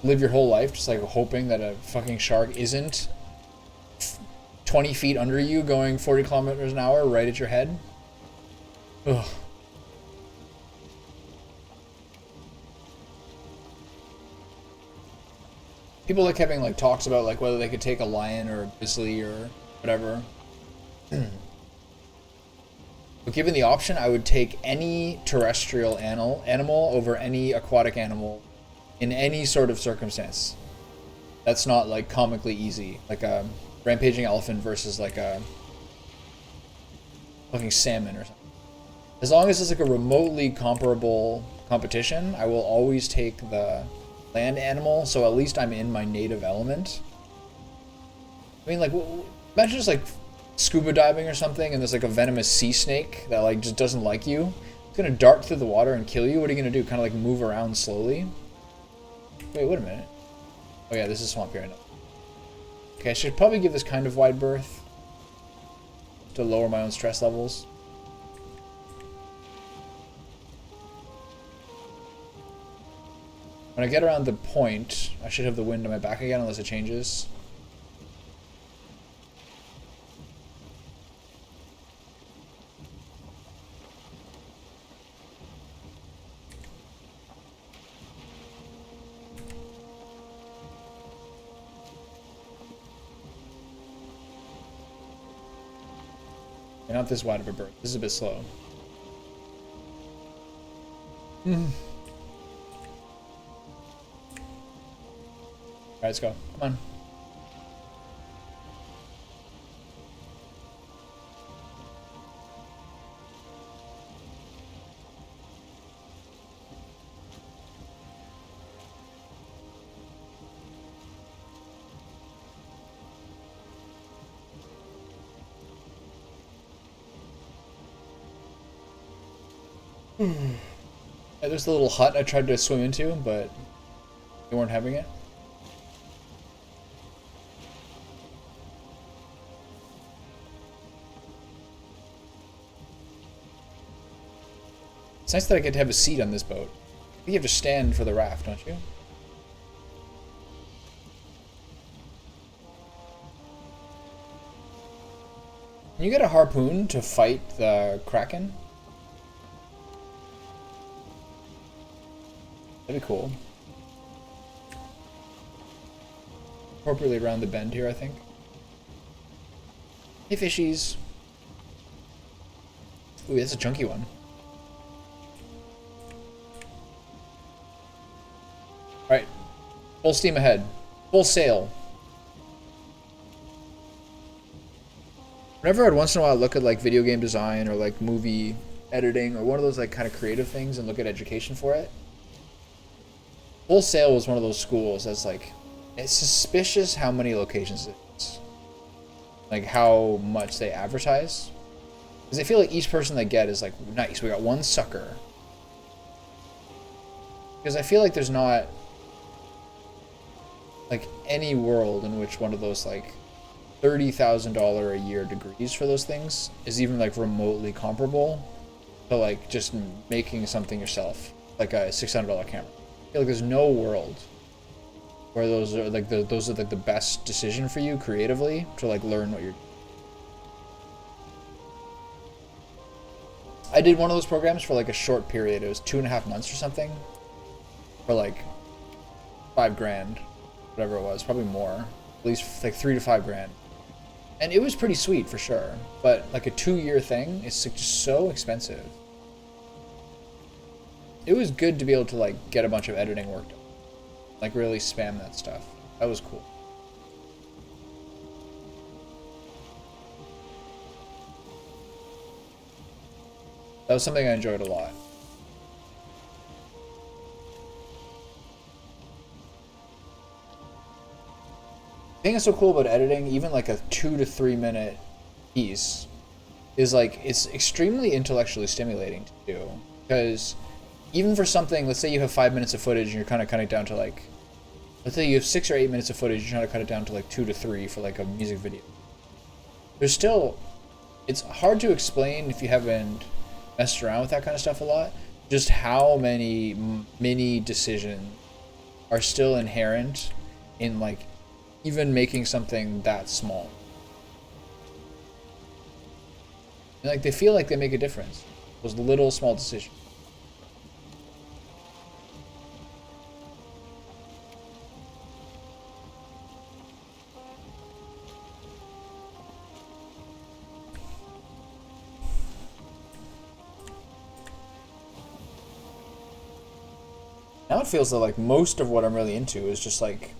Live your whole life just like hoping that a fucking shark isn't 20 feet under you going 40 kilometers an hour right at your head. Ugh. People like having like talks about like whether they could take a lion or a grizzly or whatever. But given the option, I would take any terrestrial animal over any aquatic animal in any sort of circumstance. That's not like comically easy, like a rampaging elephant versus like a fucking salmon or something. As long as it's like a remotely comparable competition, I will always take the land animal, so at least I'm in my native element. I mean, like, imagine just like scuba diving or something and there's like a venomous sea snake that like just doesn't like you. It's gonna dart through the water and kill you. What are you gonna do? Kind of like move around slowly? Wait, wait a minute. Oh yeah, this is swamp here, I know. Okay, I should probably give this kind of wide berth to lower my own stress levels. When I get around the point, I should have the wind on my back again unless it changes. You're not this wide of a berth. This is a bit slow. Alright, let's go. Come on. Yeah, there's the little hut I tried to swim into, but they weren't having it. It's nice that I get to have a seat on this boat. I think you have to stand for the raft, don't you? Can you get a harpoon to fight the Kraken? That'd be cool. Appropriately around the bend here, I think. Hey, fishies. Ooh, that's a chunky one. Alright. Full steam ahead. Full sail. Whenever I'd once in a while look at like video game design or like movie editing or one of those like kind of creative things and look at education for it, Full Sail was one of those schools that's like, it's suspicious how many locations it is. Like how much they advertise. Because I feel like each person they get is like, nice, we got one sucker. Because I feel like there's not like any world in which one of those like $30,000 a year degrees for those things is even like remotely comparable to like just making something yourself, like a $600 camera. I feel like there's no world where those are like the best decision for you creatively to like learn what you're doing. I did one of those programs for like a short period. It was 2.5 months or something for like $5,000, whatever it was, probably more, at least like 3 to 5 grand. And it was pretty sweet for sure, but like a 2-year thing is just so expensive. It was good to be able to like get a bunch of editing work done, like really spam that stuff. That was cool. That was something I enjoyed a lot. The thing that's so cool about editing, even like a 2 to 3 minute piece, is like it's extremely intellectually stimulating to do. Because even for something, let's say you have 5 minutes of footage and you're kind of cutting it down to like, let's say you have 6 or 8 minutes of footage, you're trying to cut it down to like 2 to 3 for like a music video. There's still, it's hard to explain if you haven't messed around with that kind of stuff a lot, just how many mini decisions are still inherent in like even making something that small. And like they feel like they make a difference. Those little small decisions. Now it feels like most of what I'm really into is just like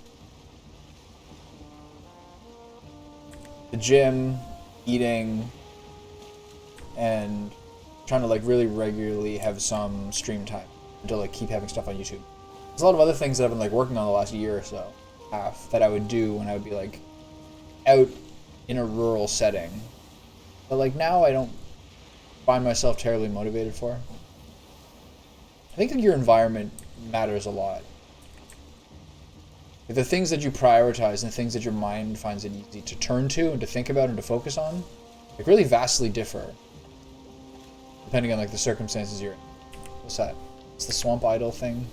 the gym, eating, and trying to like really regularly have some stream time to like keep having stuff on YouTube. There's a lot of other things that I've been like working on the last year or so, that I would do when I would be like out in a rural setting. But like now I don't find myself terribly motivated for. I think that your environment matters a lot. The things that you prioritize and the things that your mind finds it easy to turn to and to think about and to focus on, like really vastly differ depending on like the circumstances you're in. What's that? It's the swamp idol thing.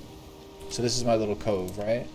So this is my little cove, right?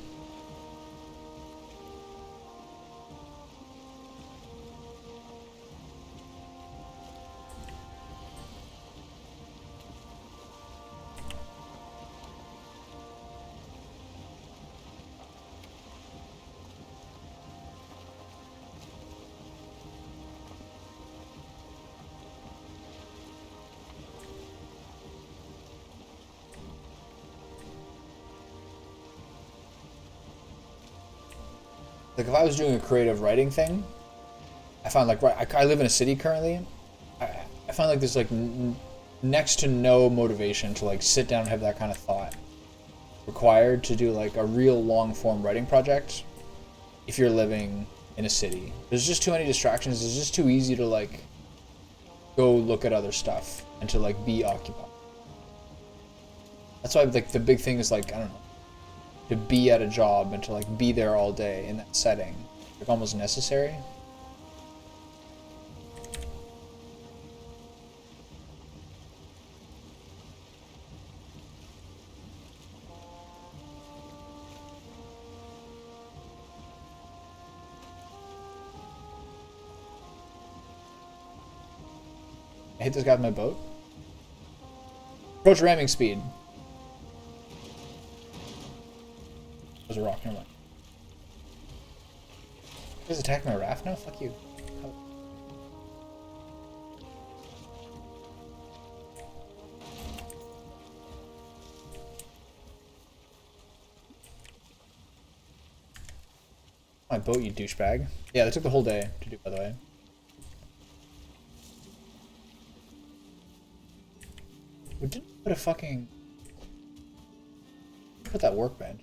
Like if I was doing a creative writing thing, I find like I live in a city currently. I find like there's like next to no motivation to like sit down and have that kind of thought required to do like a real long form writing project if you're living in a city. There's just too many distractions. It's just too easy to like go look at other stuff and to like be occupied. That's why like the big thing is like, I don't know, to be at a job and to like be there all day in that setting, like almost necessary. I hit this guy with my boat. Approach ramming speed. There's a rock, never mind. He's attacking my raft now? Fuck you. My boat, you douchebag. Yeah, that took the whole day to do, by the way. We didn't put a fucking... Put that workbench.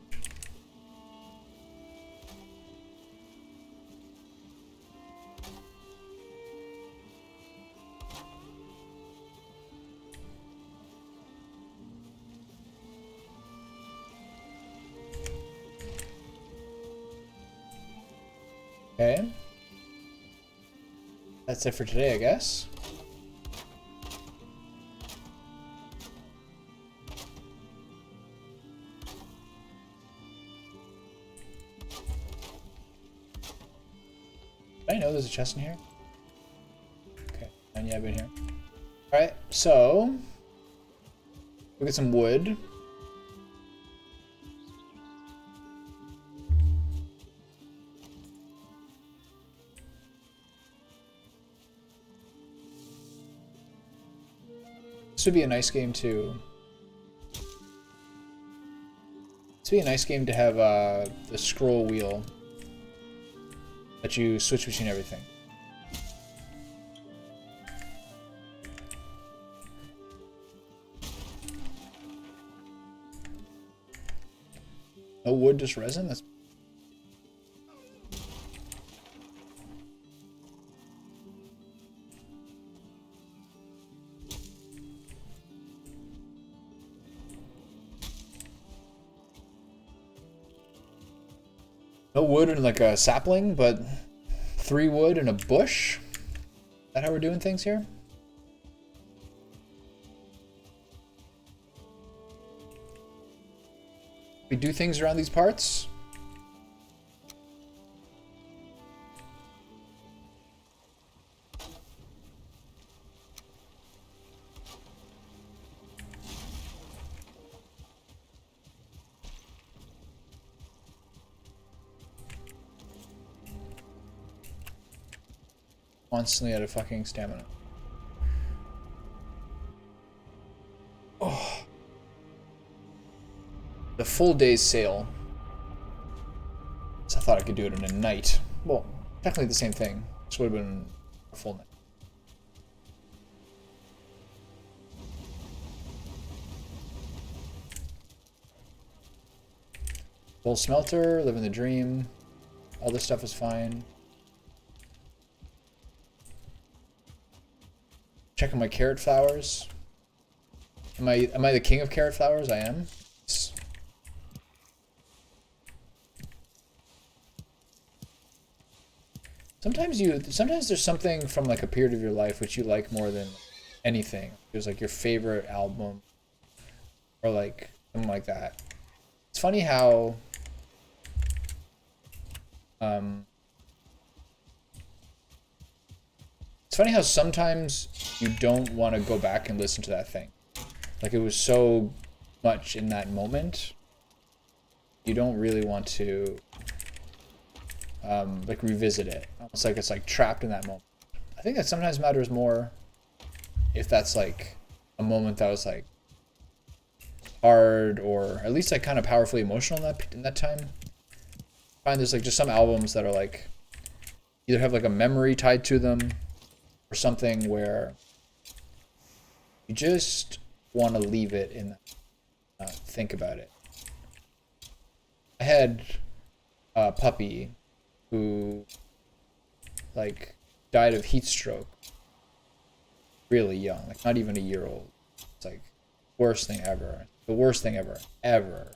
Okay. That's it for today, I guess. Did I know there's a chest in here? Okay, and yeah, I've been here. Alright, so we'll get some wood. This would be a nice game too. This would be a nice game to have the scroll wheel that you switch between everything. No wood, just resin? That's... No wood and like a sapling, but 3 wood and a bush? Is that how we're doing things here? We do things around these parts? Constantly out of fucking stamina. Oh. The full day's sail. So I thought I could do it in a night. Well, technically the same thing. This would have been a full night. Full smelter, living the dream. All this stuff is fine. Checking my carrot flowers. Am I the king of carrot flowers? I am. Sometimes there's something from like a period of your life which you like more than anything. There's like your favorite album or like something like that. It's funny how it's funny how sometimes you don't want to go back and listen to that thing. Like it was so much in that moment. You don't really want to like revisit it. Almost like it's like trapped in that moment. I think that sometimes matters more if that's like a moment that was like hard or at least like kind of powerfully emotional in that time. find there's like just some albums that are like either have like a memory tied to them or something where you just want to leave it in think about it. I had a puppy who like died of heat stroke really young, like not even a year old. It's like worst thing ever. The worst thing ever.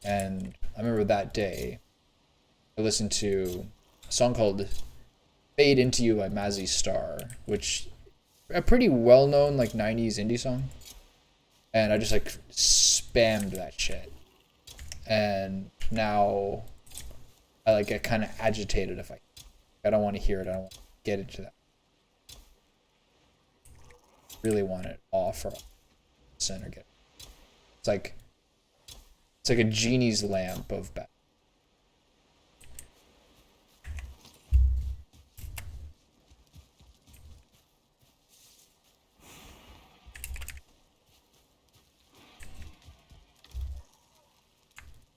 And I remember that day I listened to a song called Fade Into You by Mazzy Star, which a pretty well-known like 90s indie song. And I just like spammed that shit. And now I like get kind of agitated if I don't want to hear it. I don't want to get into that. Really want it off or listen or get it. It's like a genie's lamp of bad.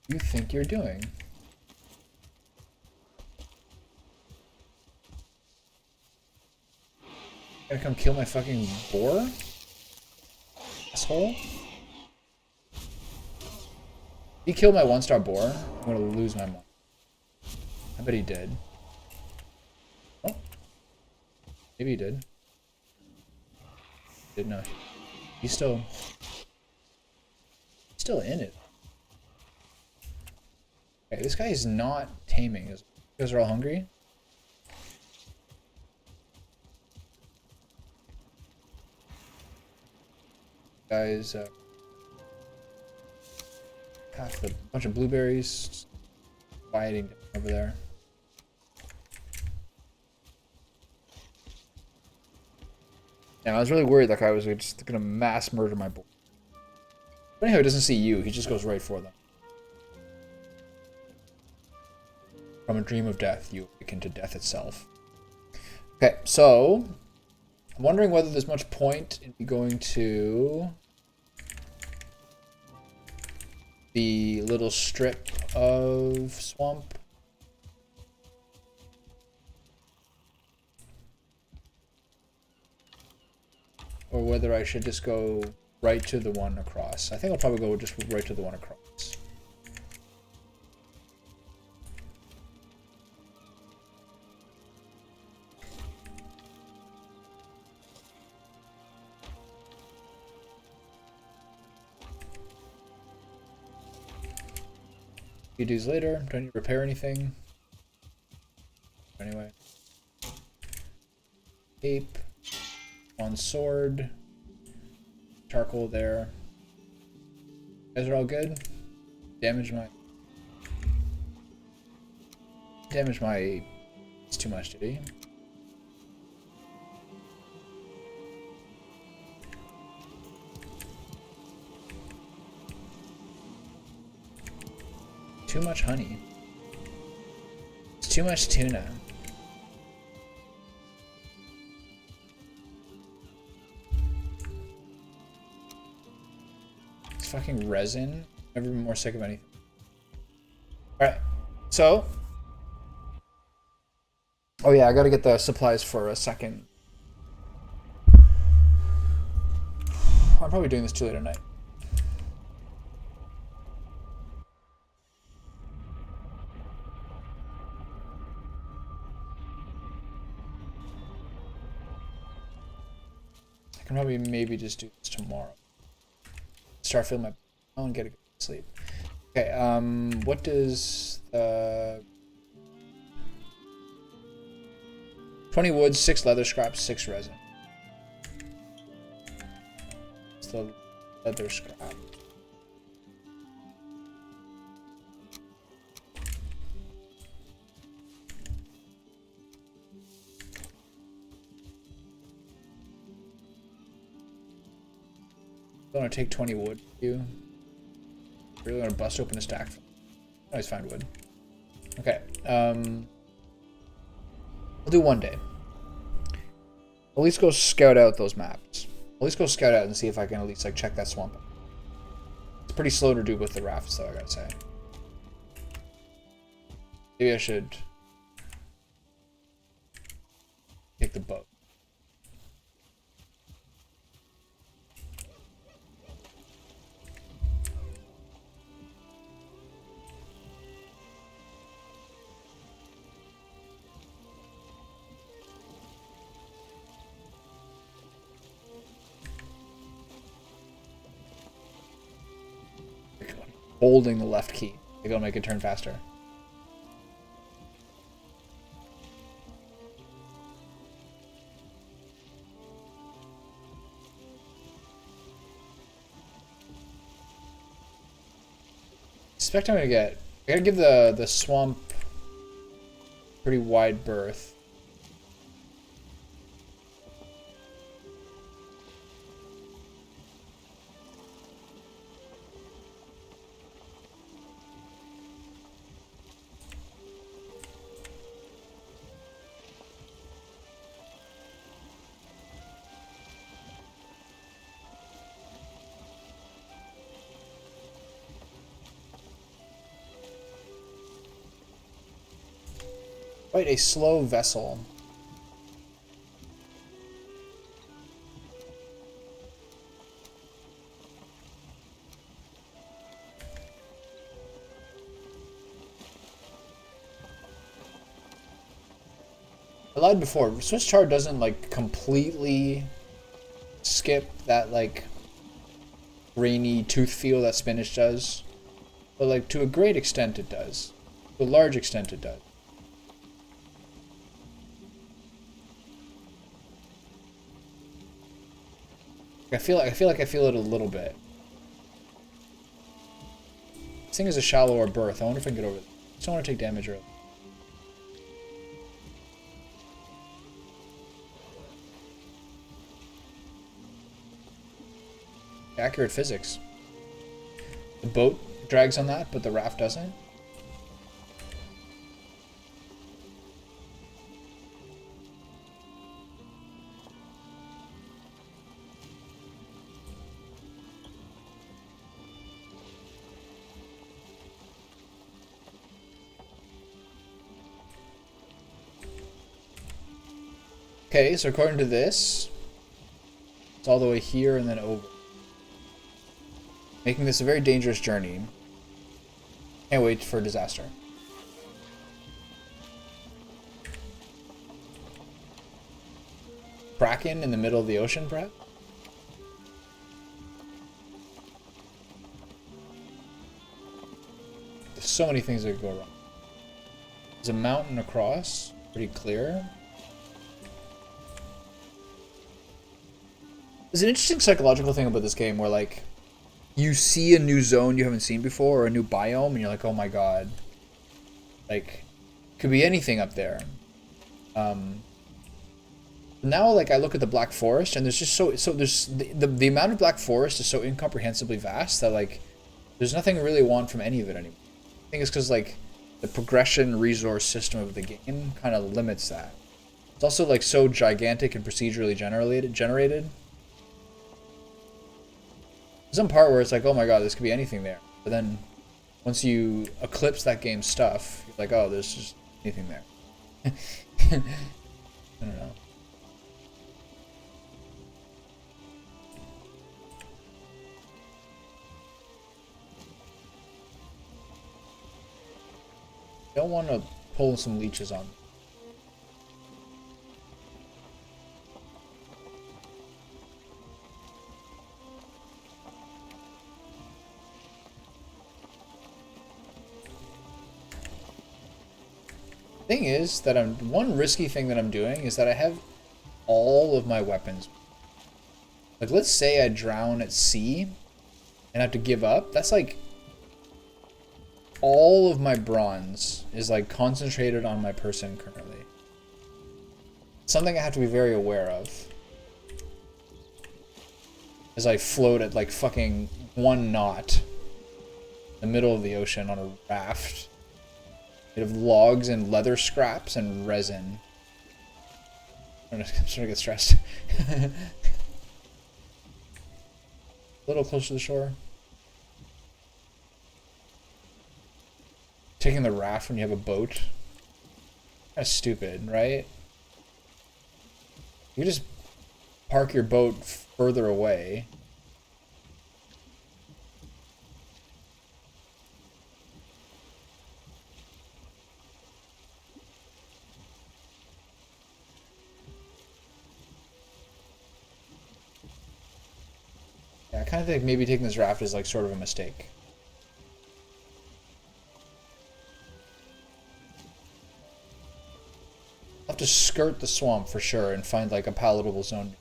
You think you're doing? Gotta come kill my fucking boar? Asshole? He killed my 1-star boar? I'm gonna lose my mind. I bet he did. Oh. Maybe he did. Didn't know. He's still in it. Okay, this guy is not taming. You guys are all hungry? Guys, half a bunch of blueberries quieting over there. Yeah, I was really worried that guy was just gonna mass murder my boy. But anyhow, he doesn't see you, he just goes right for them. From a dream of death, you awaken to death itself. Okay, so I'm wondering whether there's much point in going to the little strip of swamp. Or whether I should just go right to the one across. I think I'll probably go just right to the one across. Few days later, do I need to repair anything? Anyway. Cape. One sword. Charcoal there. You guys are all good? Damage my... It's too much, did he? Too much honey. It's too much tuna. It's fucking resin. Never been more sick of anything. Alright, so. Oh yeah, I gotta get the supplies for a second. I'm probably doing this too late at night. I can probably maybe just do this tomorrow. Start feeling my bone and get a good sleep. Okay, what does 20 wood, 6 leather scraps, 6 resin. It's the leather scrap. I want to take 20 wood. You really want to bust open a stack? I always find wood. Okay. I'll do one day. At least go scout out those maps. At least go scout out and see if I can at least like check that swamp. It's pretty slow to do with the rafts, though, I gotta say. Maybe I should take the boat. Holding the left key. I gotta make it turn faster. I suspect I'm gonna get. I gotta give the swamp pretty wide berth. Quite a slow vessel. I lied before. Swiss chard doesn't like completely skip that like grainy tooth feel that spinach does, but like to a great extent it does. To a large extent it does. I feel like I feel it a little bit. This thing is a shallower berth. I wonder if I can get over it. I just don't want to take damage early. Accurate physics. The boat drags on that, but the raft doesn't. Okay, so according to this, it's all the way here and then over. Making this a very dangerous journey. Can't wait for a disaster. Kraken in the middle of the ocean, perhaps? There's so many things that could go wrong. There's a mountain across, pretty clear. There's an interesting psychological thing about this game where, like, you see a new zone you haven't seen before or a new biome and you're like, oh my god. Like, could be anything up there. Now, like, I look at the Black Forest and there's just there's the amount of Black Forest is so incomprehensibly vast that, like, there's nothing I really want from any of it anymore. I think it's because, like, the progression resource system of the game kind of limits that. It's also, like, so gigantic and procedurally generated. Some part where it's like, oh my god, this could be anything there. But then, once you eclipse that game's stuff, you're like, oh, there's just anything there. I don't know. Don't want to pull some leeches on. Thing is that one risky thing that I'm doing is that I have all of my weapons. Like, let's say I drown at sea and have to give up. That's like all of my bronze is like concentrated on my person currently. Something I have to be very aware of as I float at like fucking 1 knot in the middle of the ocean on a raft. Made of logs and leather scraps and resin. I'm starting to get stressed. A little closer to the shore. taking the raft when you have a boat. That's stupid, right? You just park your boat further away. Yeah, I kind of think maybe taking this raft is like sort of a mistake. I'll have to skirt the swamp for sure and find like a palatable zone.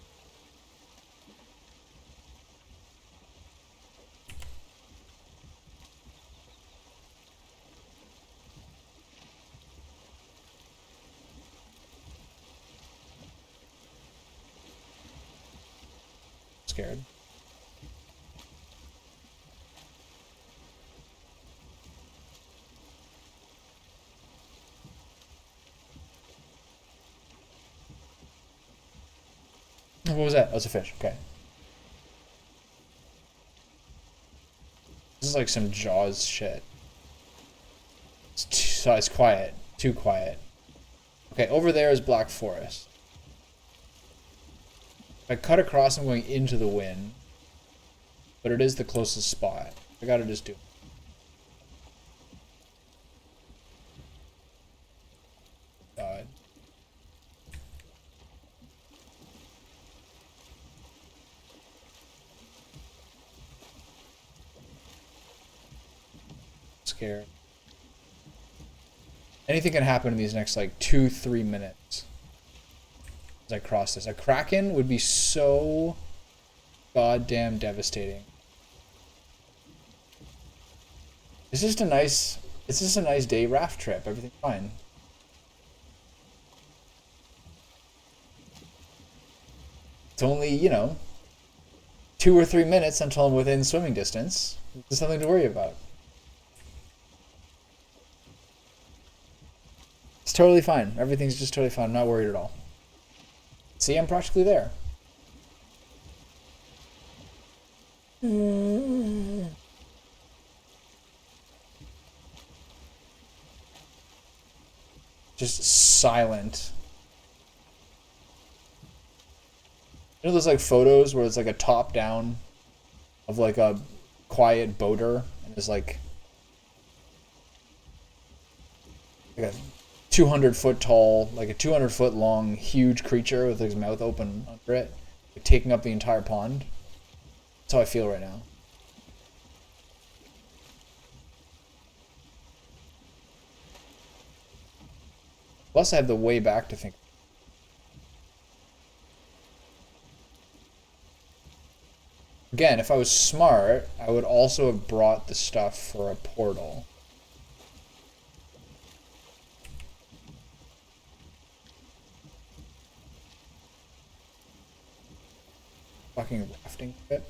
Scared. What was that? That was a fish. Okay. This is like some Jaws shit. It's quiet. Too quiet. Okay, over there is Black Forest. If I cut across, I'm going into the wind. But it is the closest spot. I gotta just do it. God. Scared. Anything can happen in these next like 2-3 minutes as I cross this. A kraken would be so goddamn devastating. It's just a nice day raft trip. Everything's fine. It's only, you know, 2 or 3 minutes until I'm within swimming distance. There's something to worry about. It's totally fine. Everything's just totally fine. I'm not worried at all. See, I'm practically there. Just silent. You know those like photos where it's like a top down of like a quiet boater and there's like a 200-foot tall, like a 200-foot long, huge creature with his mouth open under it, like taking up the entire pond. That's how I feel right now. Plus, I have the way back to think. Again, if I was smart, I would also have brought the stuff for a portal. Fucking rafting trip.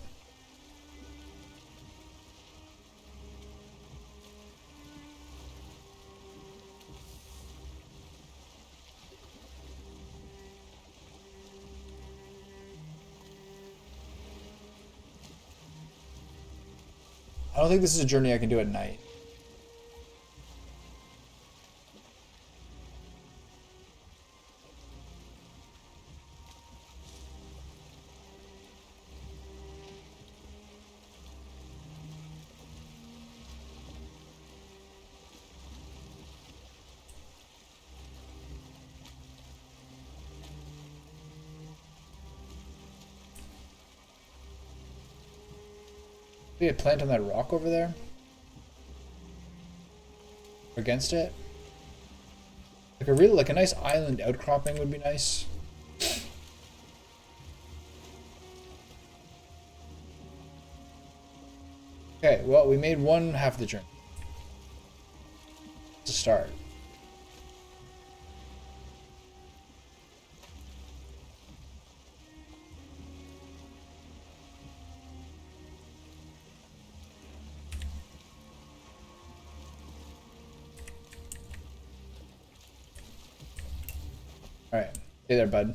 I don't think this is a journey I can do at night. Maybe a plant on that rock over there? Against it? Like a nice island outcropping would be nice. Okay, well, we made one half the journey. To start. Alright. Stay there, bud.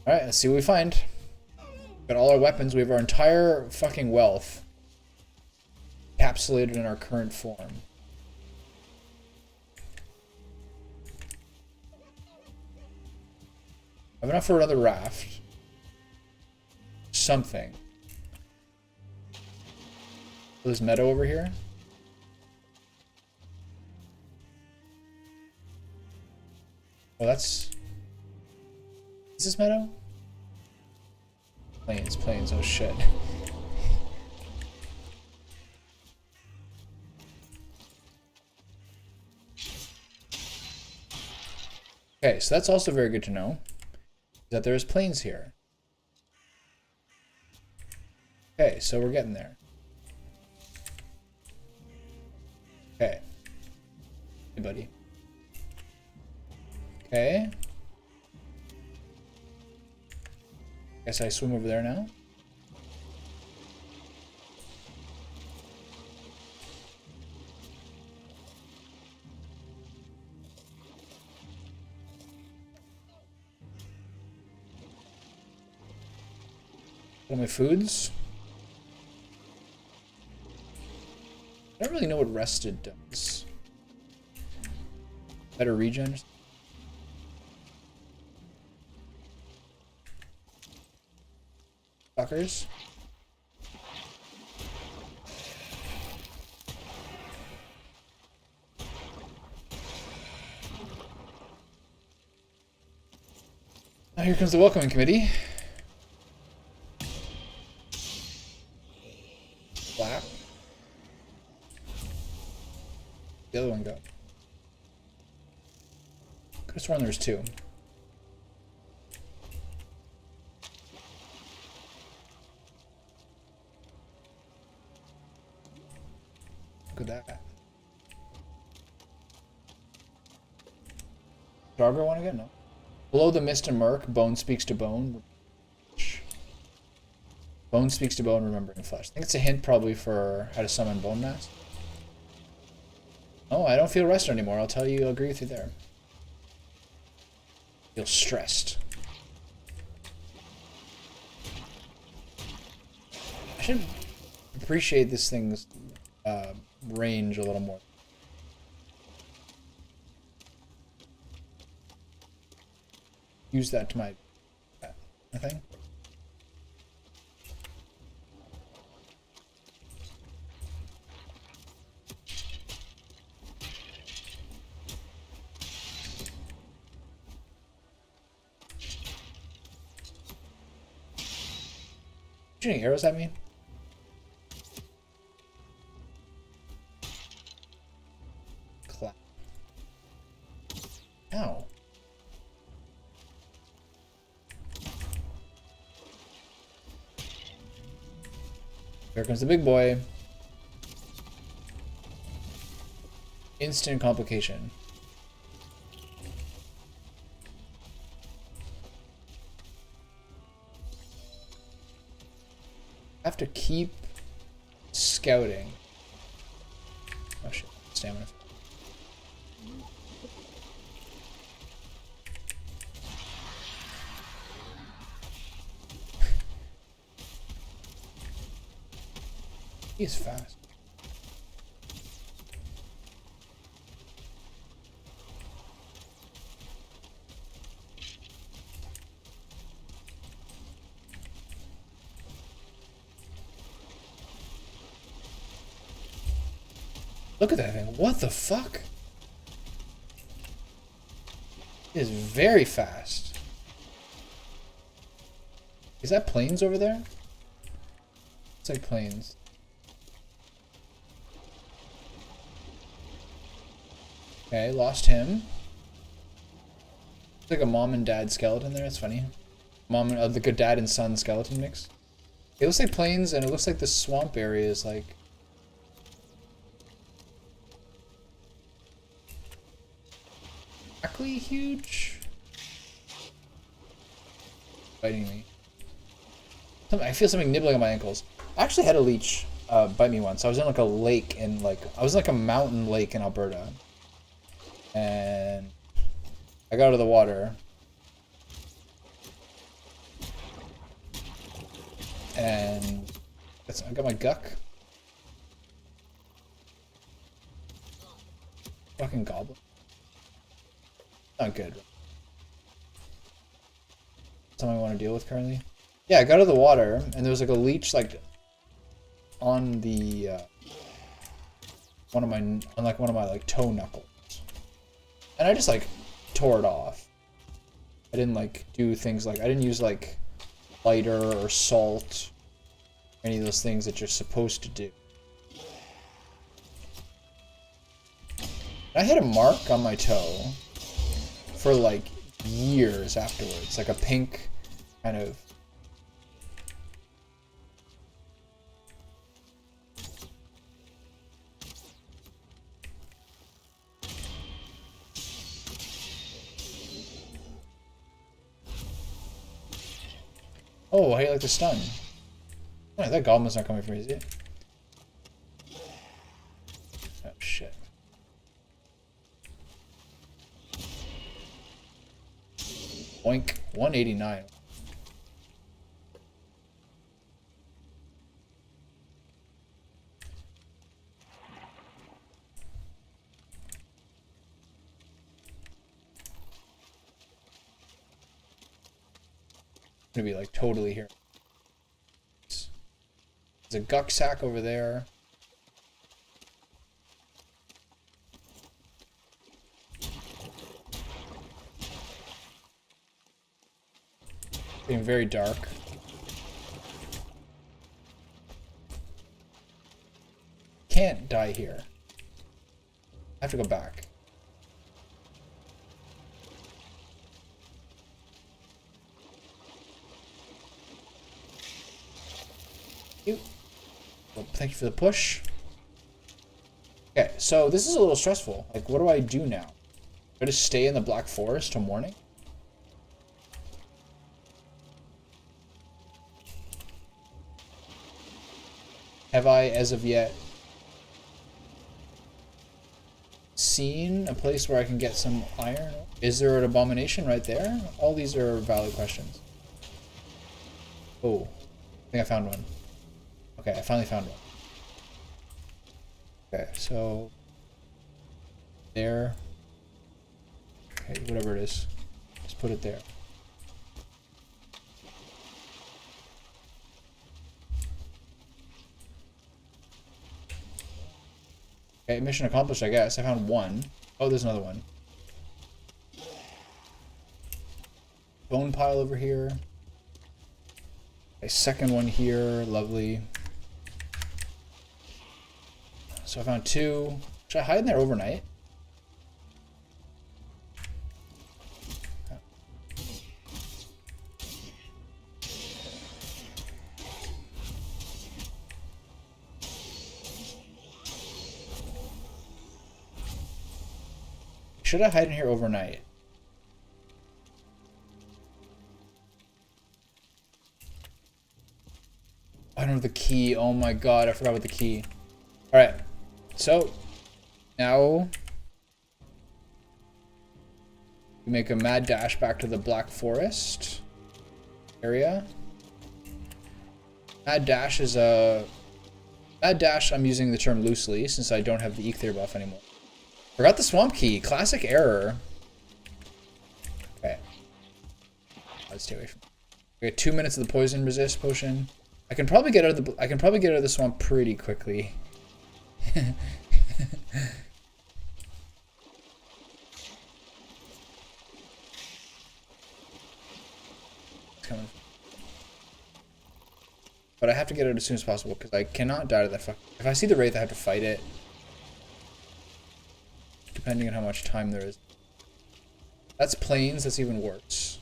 Alright, let's see what we find. Got all our weapons. We have our entire fucking wealth encapsulated in our current form. I have enough for another raft. Something. This meadow over here. Oh, that's... Is this meadow? Plains, plains, oh shit. Okay, so that's also very good to know, that there's plains here. Okay, so we're getting there. Okay. Hey, buddy. Okay. Guess I swim over there now. All my foods. I don't really know what rested does. Better regen. Fuckers. Now here comes the welcoming committee. Flap. The other one go. Could have sworn there was two. Look at that. Dargo want to get? No. Below the mist and murk, bone speaks to bone. Bone speaks to bone, remembering flesh. I think it's a hint probably for how to summon bone mass. Oh, I don't feel rested anymore. I'll tell you, I'll agree with you there. Feel stressed. I should appreciate this thing's range a little more. Use that to my thing. Shooting arrows at me? Clap. Ow. Here comes the big boy. Instant complication. I have to keep scouting. Oh shit, stamina. He's fast. Look at that thing. What the fuck? It is very fast. Is that plains over there? It's like plains. Okay, lost him. It's like a mom and dad skeleton there. That's funny. Mom and the dad and son skeleton mix. It looks like plains, and it looks like the swamp area is like. Exactly huge. Biting me. I feel something nibbling on my ankles. I actually had a leech bite me once. I was in like a lake in like I was in like a mountain lake in Alberta. And I got out of the water. And I got my guck. Fucking goblin. Not good. Something I want to deal with currently. Yeah, I got out of the water, and there was like a leech like on the one of my like toe knuckles, and I just like tore it off. I didn't like do things like I didn't use like lighter or salt, any of those things that you're supposed to do. I had a mark on my toe for like years afterwards, like a pink kind of. Oh, how do you like the stun? Oh, that goblin's not coming for me, is it? Oh shit. Boink. 189. Gonna be like totally here. There's a guck sack over there. Getting very dark. Can't die here. I have to go back. Well, thank you for the push. Okay, so this is a little stressful. Like, what do I do now? Do I just stay in the Black Forest till morning? Have I, as of yet, seen a place where I can get some iron? Is there an abomination right there? All these are valid questions. Oh, I think I found one. Okay, I finally found one. Okay, so there. Okay, whatever it is, just put it there. Okay, mission accomplished, I guess. I found one. Oh, there's another one. Bone pile over here. A second one here, lovely. So I found two. Should I hide in there overnight? Should I hide in here overnight? I don't have the key. Oh my god, I forgot about the key. Alright, so now we make a mad dash back to the Black Forest area. Mad dash is a... Mad dash, I'm using the term loosely since I don't have the Ether buff anymore. Forgot the swamp key. Classic error. Okay. Let's stay away from it. We got 2 minutes of the poison resist potion. I can probably get out of the swamp pretty quickly. It's coming. But I have to get out as soon as possible because I cannot die to that fuck. If I see the wraith, I have to fight it. Depending on how much time there is. That's plains, that's even worse.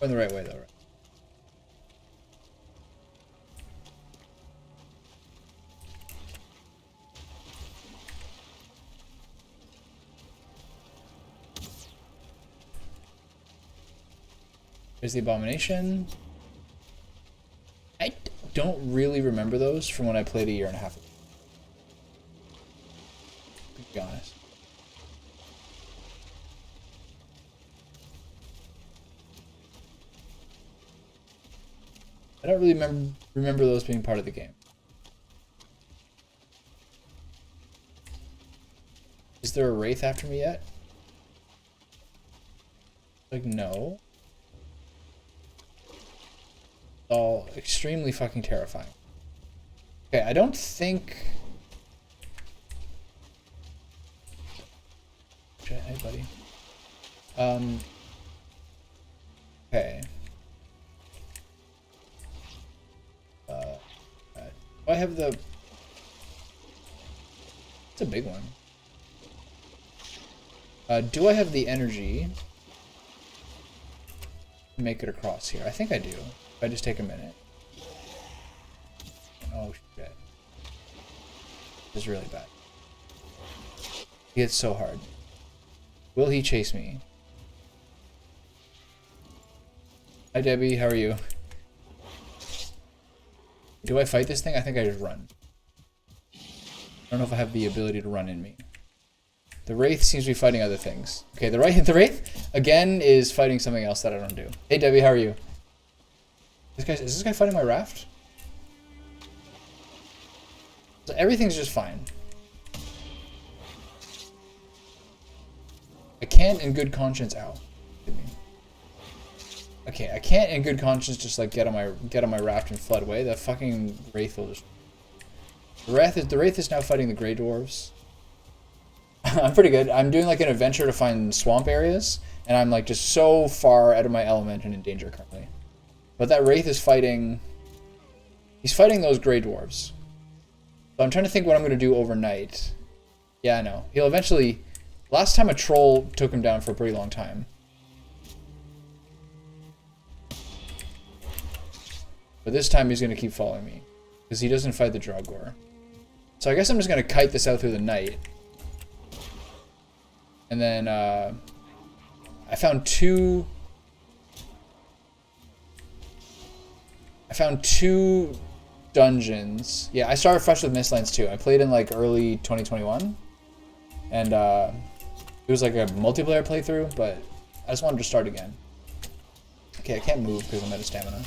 Going the right way though, right? There's the abomination. I don't really remember those from when I played a year and a half ago. To be honest. I don't really remember those being part of the game. Is there a wraith after me yet? Like, no. It's all extremely fucking terrifying. Okay, I don't think... Hey, buddy. Okay. Do I have the... It's a big one. Do I have the energy to make it across here? I think I do. If I just take a minute. Oh, shit. This is really bad. He hits so hard. Will he chase me? Hi, Debbie. How are you? Do I fight this thing? I think I just run. I don't know if I have the ability to run in me. The Wraith seems to be fighting other things. Okay, the Wraith, again, is fighting something else that I don't do. Hey, Debbie. How are you? Is this guy fighting my raft? So everything's just fine. I can't in good conscience, ow. Okay, I can't in good conscience just like get on my raft and flood away. The fucking Wraith will just... The Wraith is now fighting the Grey Dwarves. I'm pretty good. I'm doing like an adventure to find swamp areas, and I'm like just so far out of my element and in danger currently. But that Wraith is fighting... He's fighting those Grey Dwarves. So I'm trying to think what I'm going to do overnight. Yeah, I know. He'll eventually... Last time a troll took him down for a pretty long time. But this time he's going to keep following me. Because he doesn't fight the Draugr. So I guess I'm just going to kite this out through the night. And then I found two dungeons. Yeah, I started fresh with Mistlands too. I played in like early 2021. And it was like a multiplayer playthrough, but I just wanted to start again. Okay, I can't move because I'm out of stamina.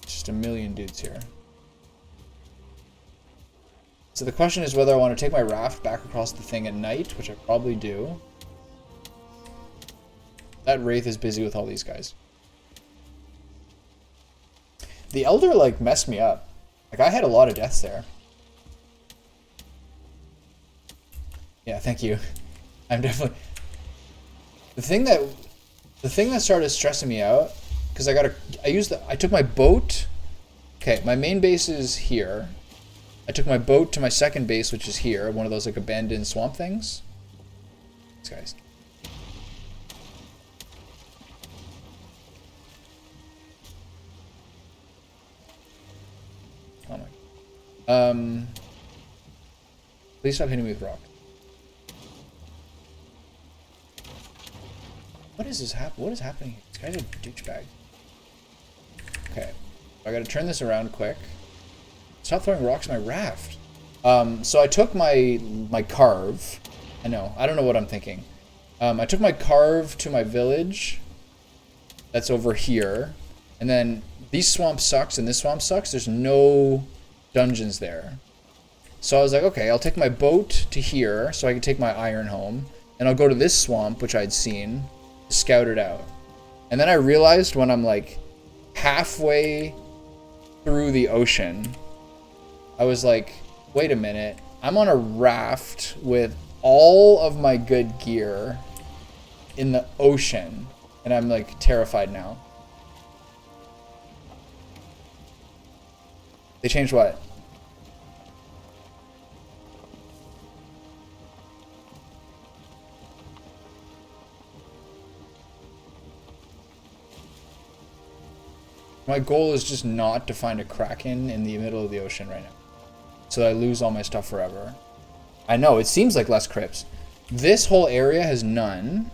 Just a million dudes here. So the question is whether I want to take my raft back across the thing at night, which I probably do. That Wraith is busy with all these guys. The Elder, like, messed me up. Like, I had a lot of deaths there. Yeah, thank you. I'm definitely... The thing that started stressing me out, because I took my boat... Okay, my main base is here. I took my boat to my second base, which is here. One of those, like, abandoned swamp things. These guys. Oh my. Please stop hitting me with rock. What is this what is happening here? This guy's a douchebag. Okay. I gotta turn this around quick. Stop throwing rocks at my raft. So I took my carve. I don't know what I'm thinking. I took my carve to my village. That's over here. And then these swamps sucks and this swamp sucks. There's no dungeons there. So I was like, okay, I'll take my boat to here so I can take my iron home. And I'll go to this swamp, which I'd seen, scout it out. And then I realized when I'm like halfway through the ocean, I was like, wait a minute. I'm on a raft with all of my good gear in the ocean. And I'm like terrified now. They changed what? My goal is just not to find a kraken in the middle of the ocean right now. So that I lose all my stuff forever. I know, it seems like less crypts. This whole area has none.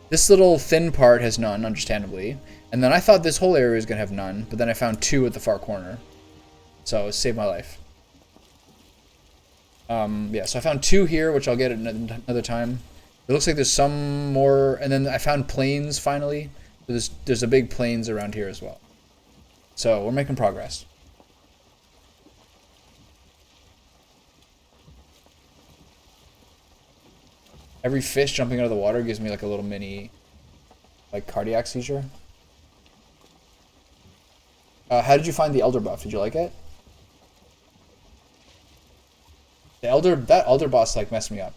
This little thin part has none, understandably. And then I thought this whole area was going to have none, but then I found two at the far corner. So it saved my life. Yeah, so I found two here, which I'll get at another time. It looks like there's some more, and then I found plains finally. There's a big plains around here as well. So we're making progress. Every fish jumping out of the water gives me like a little mini, like, cardiac seizure. How did you find the elder buff? Did you like it? That elder boss like messed me up.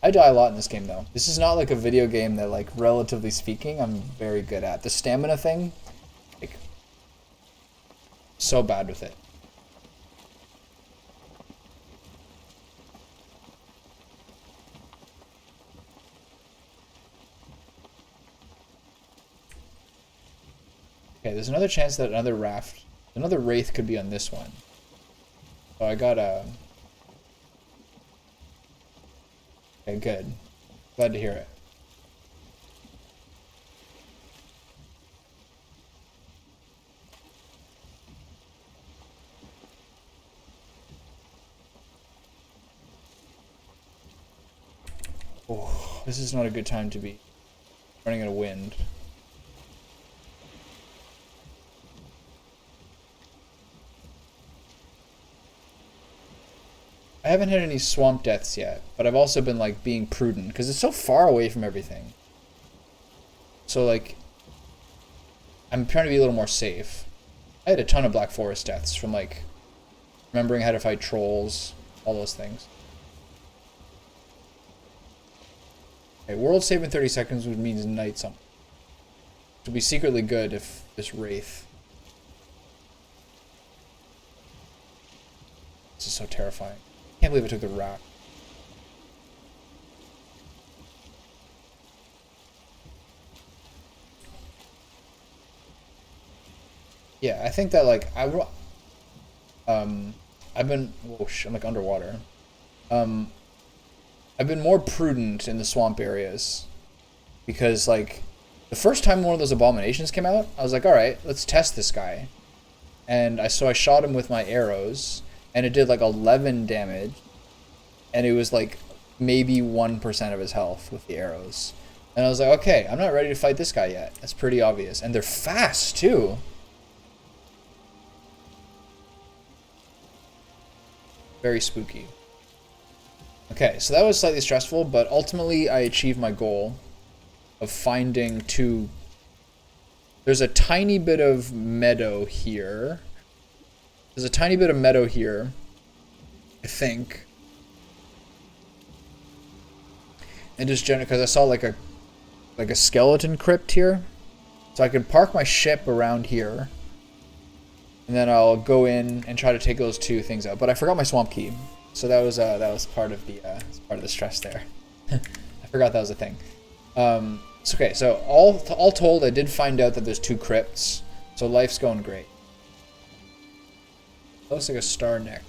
I die a lot in this game though. This is not like a video game that, like, relatively speaking, I'm very good at. The stamina thing, like, so bad with it. Okay, there's another chance that another wraith could be on this one. So I got a... Okay, good. Glad to hear it. Oh, this is not a good time to be running out of wind. I haven't had any swamp deaths yet, but I've also been, like, being prudent because it's so far away from everything. So, like, I'm trying to be a little more safe. I had a ton of Black Forest deaths from, like, remembering how to fight trolls, all those things. Okay, world save in 30 seconds would mean night something. It would be secretly good if this wraith. This is so terrifying. I can't believe I took the rat. Yeah, I think that, like, I've been, whoosh, I'm like underwater. I've been more prudent in the swamp areas because, like, the first time one of those abominations came out, I was like, all right, let's test this guy. And I shot him with my arrows, and it did like 11 damage, and it was like maybe 1% of his health with the arrows. And I was like, okay, I'm not ready to fight this guy yet. That's pretty obvious. And they're fast too. Very spooky. Okay, so that was slightly stressful, but ultimately I achieved my goal of finding two. There's a tiny bit of meadow here. There's a tiny bit of meadow here, I think. And just generally, because I saw like a skeleton crypt here. So I can park my ship around here. And then I'll go in and try to take those two things out. But I forgot my swamp key. So that was part of the stress there. I forgot that was a thing. So okay, so all told, I did find out that there's two crypts. So life's going great. Looks like a star neck.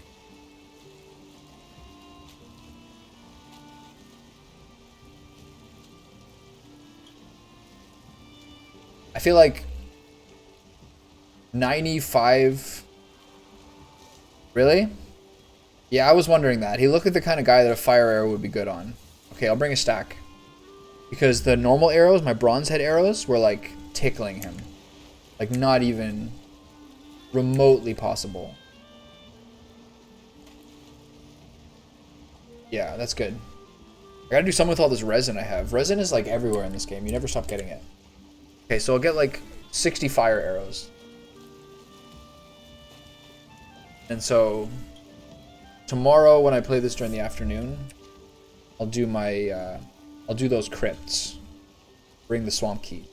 I feel like 95. Really? Yeah, I was wondering that. He looked like the kind of guy that a fire arrow would be good on. Okay, I'll bring a stack. Because the normal arrows, my bronze head arrows, were like tickling him. Like not even remotely possible. Yeah, that's good. I gotta do something with all this resin I have. Resin is like everywhere in this game. You never stop getting it. Okay, so I'll get like 60 fire arrows. And so tomorrow when I play this during the afternoon, I'll do my I'll do those crypts. Bring the swamp key.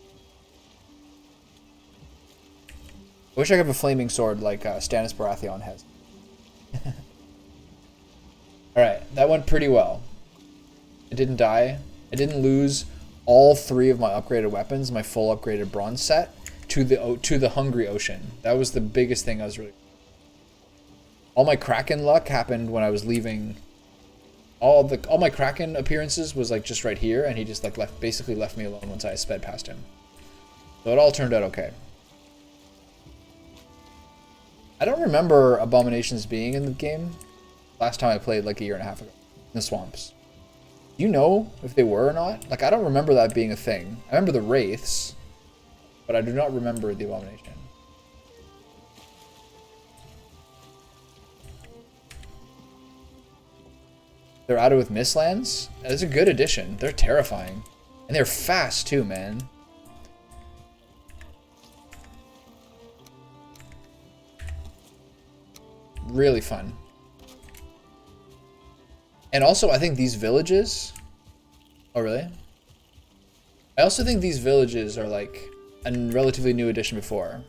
I wish I could have a flaming sword like Stannis Baratheon has. Alright, that went pretty well. I didn't die. I didn't lose all 3 of my upgraded weapons, my full upgraded bronze set, to the Hungry Ocean. That was the biggest thing I was really... All my Kraken luck happened when I was leaving. All my Kraken appearances was like just right here, and he just like basically left me alone once I sped past him. So it all turned out okay. I don't remember abominations being in the game. Last time I played like a year and a half ago in the swamps. Do you know if they were or not? Like, I don't remember that being a thing. I remember the wraiths, but I do not remember the abomination. They're added with Mistlands? That's a good addition. They're terrifying. And they're fast too, man. Really fun. And also, I think these villages... Oh, really? I also think these villages are like a relatively new addition before.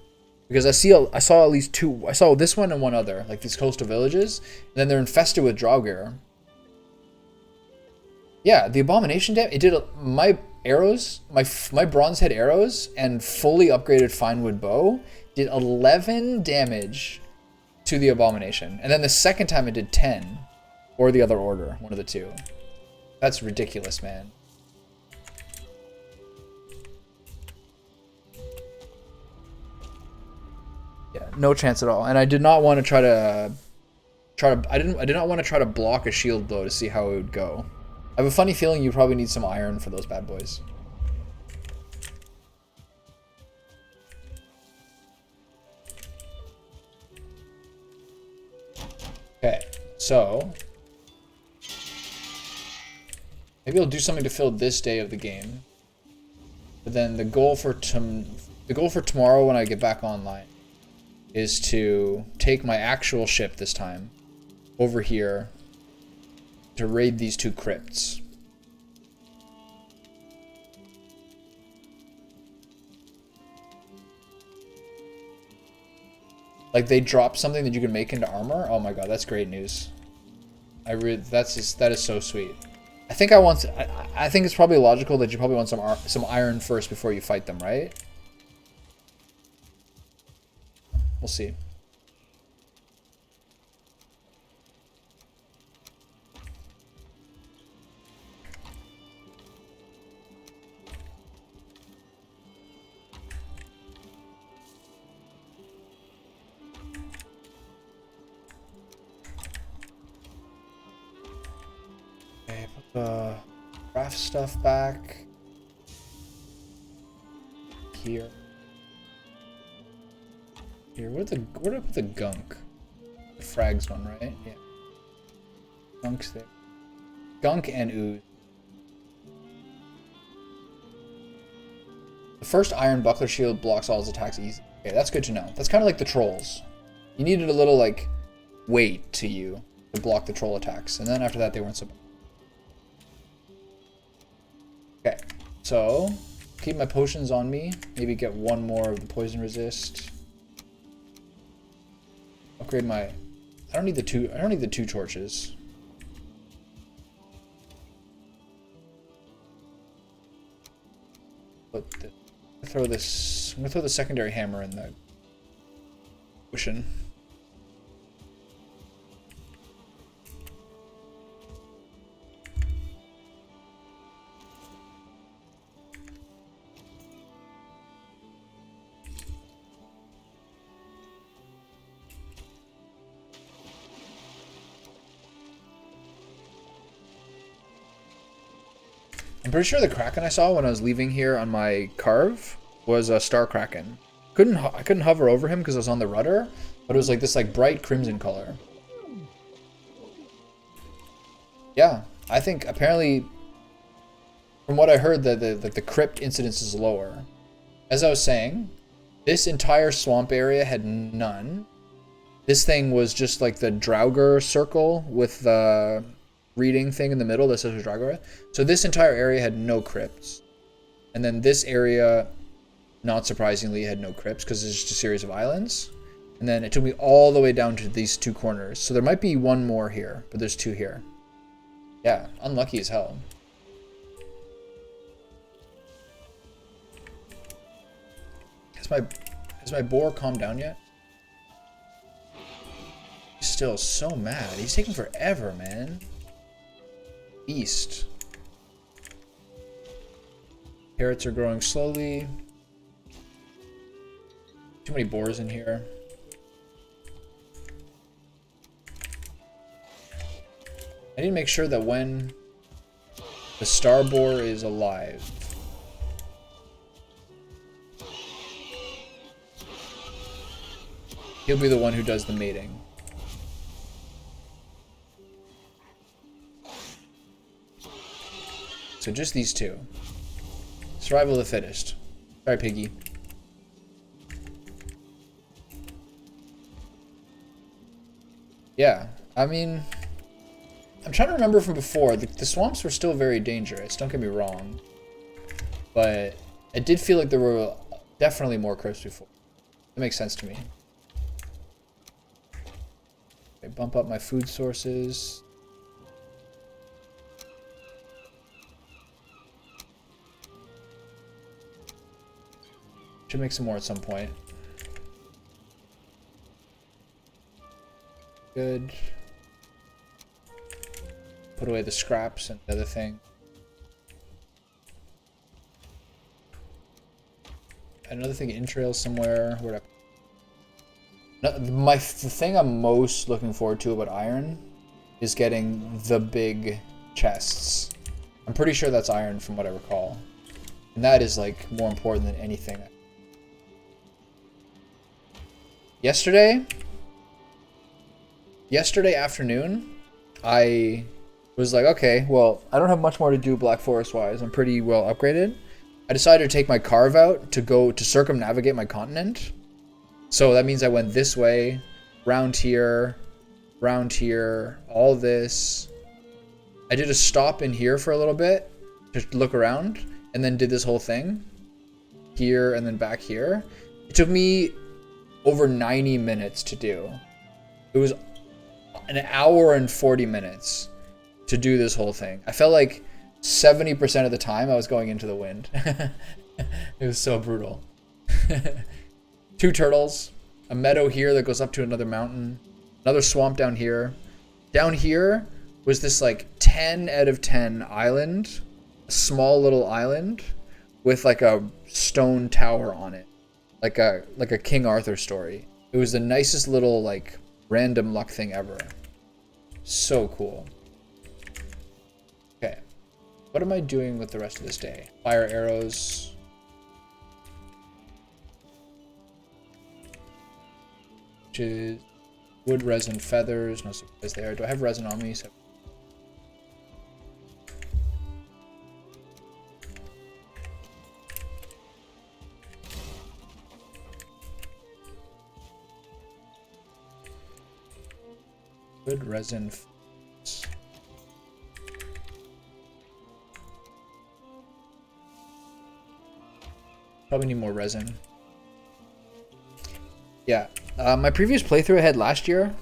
Because I saw at least two... I saw this one and one other. Like these coastal villages. And then they're infested with Draugr. Yeah, the abomination damage. It did my arrows, my bronze head arrows, and fully upgraded finewood bow did 11 damage to the abomination, and then the second time it did 10, or the other order, one of the two. That's ridiculous, man. Yeah, no chance at all. And I did not want to try to I did not want to try to block a shield blow to see how it would go. I have a funny feeling you probably need some iron for those bad boys. Okay, so maybe I'll do something to fill this day of the game. But then the goal for tomorrow when I get back online is to take my actual ship this time over here to raid these two crypts. Like they drop something that you can make into armor. Oh my god, that's great news. That is so sweet. I think I think it's probably logical that you probably want some iron first before you fight them, right? We'll see. Okay, put the craft stuff back here. Here, where did I put the gunk? The frags one, right? Yeah. Gunk's there. Gunk and ooze. The first iron buckler shield blocks all his attacks easy. Okay, that's good to know. That's kind of like the trolls. You needed a little like weight to you to block the troll attacks, and then after that they weren't so bad. Okay, so keep my potions on me. Maybe get one more of the poison resist. Upgrade my. I don't need the two torches. But I'm gonna throw the secondary hammer in the cushion. I'm pretty sure the kraken I saw when I was leaving here on my carve was a star kraken. I couldn't hover over him because I was on the rudder, but it was like this like bright crimson color. Yeah, I think apparently from what I heard that the crypt incidence is lower. As I was saying, this entire swamp area had none. This thing was just like the Draugr circle with the reading thing in the middle that says Draugr. So this entire area had no crypts. And then this area, not surprisingly, had no crypts because it's just a series of islands. And then it took me all the way down to these two corners. So there might be one more here, but there's two here. Yeah, unlucky as hell. Has my boar calmed down yet? He's still so mad. He's taking forever, man. Beast. Carrots are growing slowly. Too many boars in here. I need to make sure that when the star boar is alive, he'll be the one who does the mating. So just these two. Survival of the fittest. Sorry, piggy. Yeah, I mean, I'm trying to remember from before. The swamps were still very dangerous, don't get me wrong. But it did feel like there were definitely more crypts before. That makes sense to me. Okay, bump up my food sources. Should make some more at some point. Good. Put away the scraps and the other thing. Another thing, entrails somewhere. Where'd the thing I'm most looking forward to about iron is getting the big chests. I'm pretty sure that's iron from what I recall. And that is like more important than anything. Yesterday afternoon, I was like, okay, well, I don't have much more to do Black Forest wise. I'm pretty well upgraded. I decided to take my carve out to go to circumnavigate my continent. So that means I went this way, round here, all this. I did a stop in here for a little bit to look around, and then did this whole thing here and then back here. It took me over 90 minutes to do. It was an hour and 40 minutes to do this whole thing. I felt like 70% of the time I was going into the wind. It was so brutal. 2 turtles, a meadow here that goes up to another mountain, another swamp down here. Down here was this like 10 out of 10 island, a small little island with like a stone tower on it. Like a King Arthur story. It was the nicest little like random luck thing ever. So cool. Okay. What am I doing with the rest of this day? Fire arrows. Which is wood, resin, feathers. No surprise there. Do I have resin on me? So good resin. Probably need more resin. Yeah. My previous playthrough I had last year,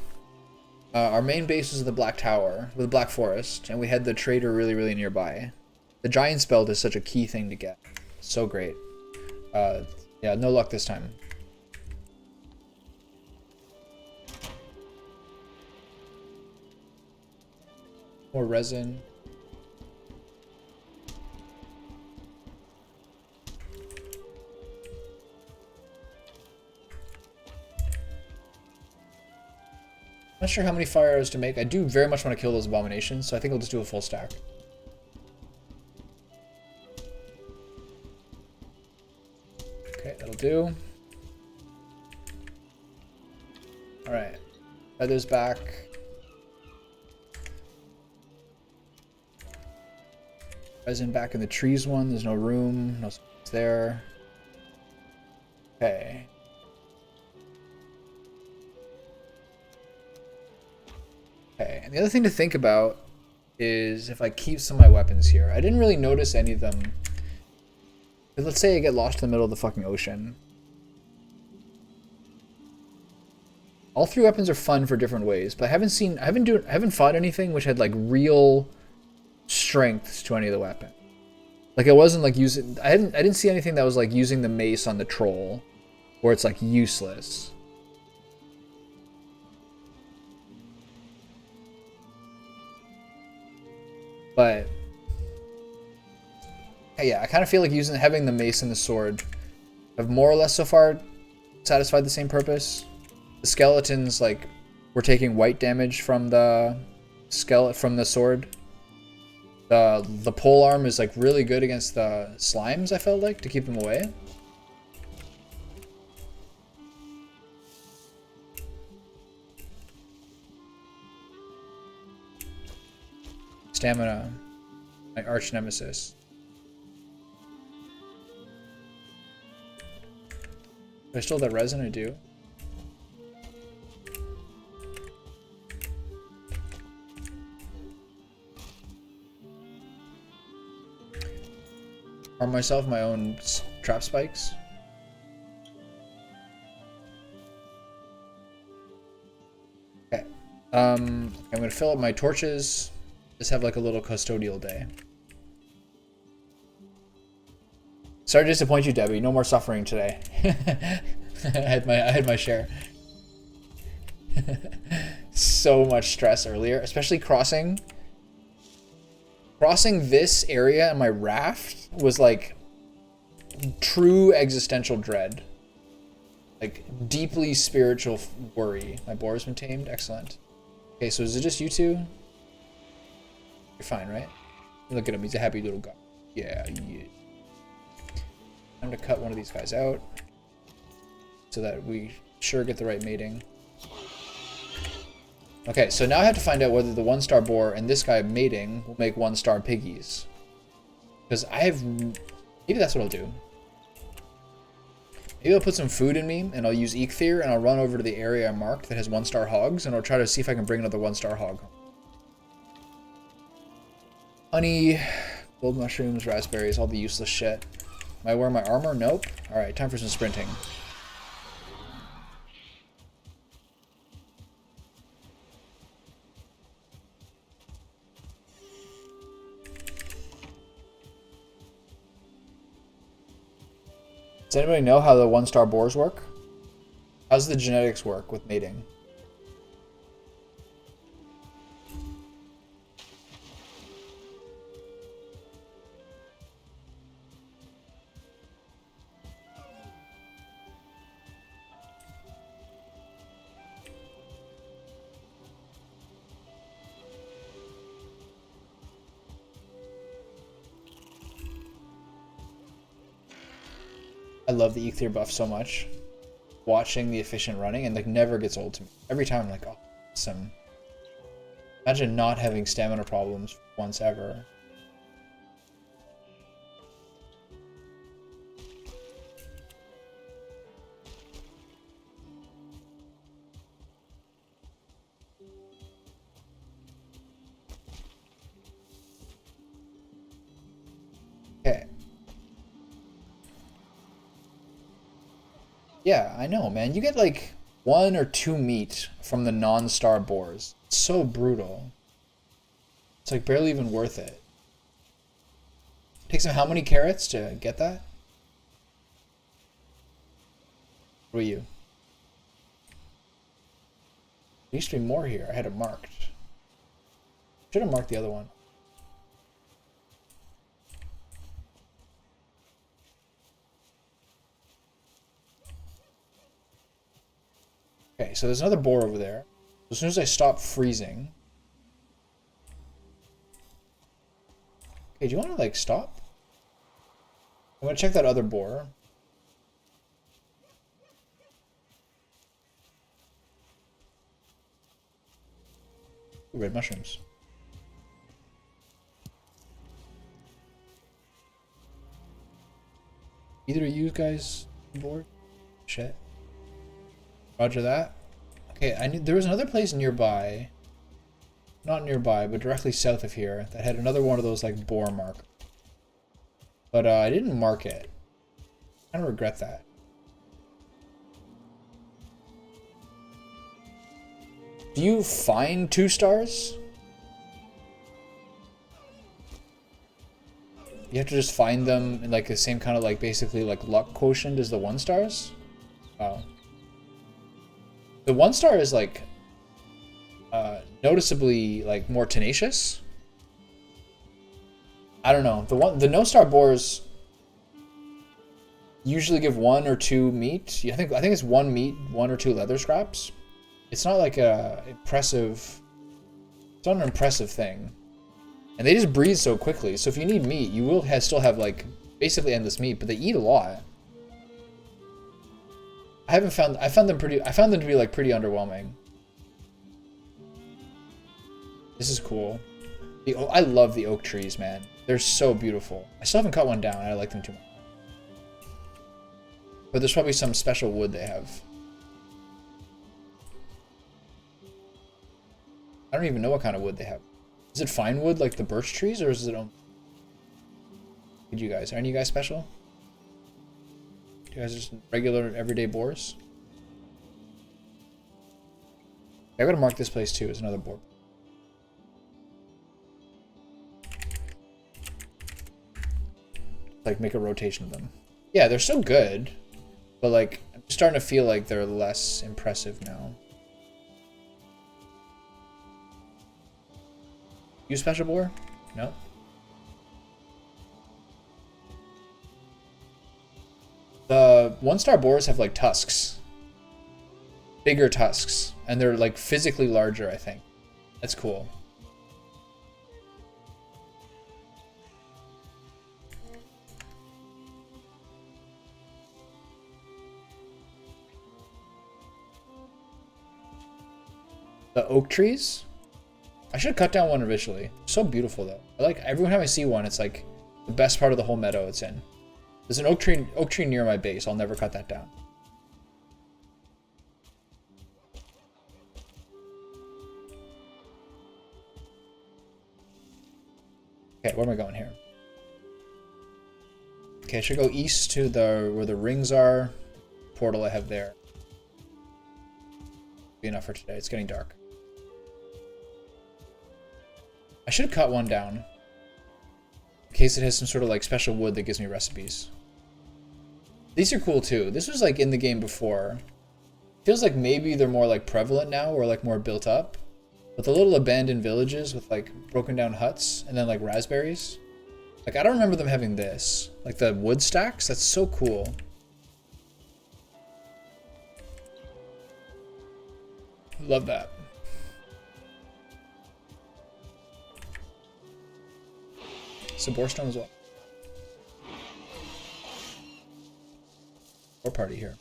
our main base was the Black Tower, with the Black Forest, and we had the trader really, really nearby. The Giant's Belt is such a key thing to get. So great. Yeah, no luck this time. More resin. Not sure how many fire arrows to make. I do very much want to kill those abominations, so I think I'll just do a full stack. Okay, that'll do. Alright. Feathers back. Resin back in the trees one. There's no room. No space there. Okay. Okay, and the other thing to think about is if I keep some of my weapons here. I didn't really notice any of them. But let's say I get lost in the middle of the fucking ocean. All 3 weapons are fun for different ways, but I haven't fought anything which had like real strengths to any of the weapon. Like it wasn't like using. I didn't see anything that was like using the mace on the troll, where it's like useless. But yeah, I kind of feel like having the mace and the sword have more or less so far satisfied the same purpose. The skeletons like were taking white damage from the skeleton from the sword. The pole arm is like really good against the slimes, I felt like, to keep them away. Stamina, my arch nemesis. Do I still have that resin? I do. Arm myself my own trap spikes. Okay. I'm gonna fill up my torches. Just have like a little custodial day. Sorry to disappoint you, Debbie. No more suffering today. I had my share. So much stress earlier, especially crossing. Crossing this area in my raft was like true existential dread. Like deeply spiritual worry. My boar has been tamed. Excellent. Okay, so is it just you two? You're fine, right? Look at him. He's a happy little guy. Yeah, yeah. Time to cut one of these guys out so that we sure get the right mating. Okay, so now I have to find out whether the 1-star boar and this guy mating will make 1-star piggies. Because I have... Maybe that's what I'll do. Maybe I'll put some food in me, and I'll use Eikthyr, and I'll run over to the area I marked that has 1-star hogs, and I'll try to see if I can bring another 1-star hog. Honey, gold mushrooms, raspberries, all the useless shit. Am I wearing my armor? Nope. Alright, time for some sprinting. Does anybody know how the 1-star boars work? How's the genetics work with mating? I love the Eikthyr buff so much. Watching the efficient running and like never gets old to me. Every time I'm like, oh, awesome. Imagine not having stamina problems once ever. Okay. Yeah, I know, man. You get like 1 or 2 meat from the non-star boars. It's so brutal. It's like barely even worth it. Takes them how many carrots to get that? What are you? There used to be more here. I had it marked. Should have marked the other one. Okay, so there's another boar over there. As soon as I stop freezing... Okay, do you want to, like, stop? I'm gonna check that other boar. Ooh, red mushrooms. Either of you guys bored? Shit. Roger that. Okay, I knew there was another place nearby. Not nearby, but directly south of here that had another one of those like boar markers. But I didn't mark it. I kind of regret that. Do you find 2 stars? You have to just find them in like the same kind of like basically like luck quotient as the 1 stars? Wow. The 1-star is like noticeably like more tenacious. I don't know. The no-star boars usually give 1 or 2 meat. I think it's 1 meat, 1 or 2 leather scraps. It's not like a impressive It's not an impressive thing. And they just breed so quickly, so if you need meat, you will still have, like, basically endless meat, but they eat a lot. I found them to be, like, pretty underwhelming. This is cool. I love the oak trees, man. They're so beautiful. I still haven't cut one down, I like them too much. But there's probably some special wood they have. I don't even know what kind of wood they have. Is it fine wood like the birch trees, or is it you guys? Are any of you guys special? You guys are just regular everyday boars? I gotta mark this place too as another boar. Like make a rotation of them. Yeah, they're so good, but like I'm starting to feel like they're less impressive now. You special boar? No. The 1-star boars have like tusks. Bigger tusks. And they're like physically larger, I think. That's cool. The oak trees? I should cut down one eventually. So beautiful though. I like every time I see one, it's like the best part of the whole meadow it's in. There's an oak tree near my base. I'll never cut that down. Okay, where am I going here? Okay, I should go east to where the rings are. Portal I have there. Be enough for today. It's getting dark. I should cut one down. In case it has some sort of like special wood that gives me recipes. These are cool too. This was like in the game before. Feels like maybe they're more like prevalent now or like more built up. But the little abandoned villages with like broken down huts and then like raspberries. Like I don't remember them having this. Like the wood stacks, that's so cool. Love that. Suborstone as well. Or party here.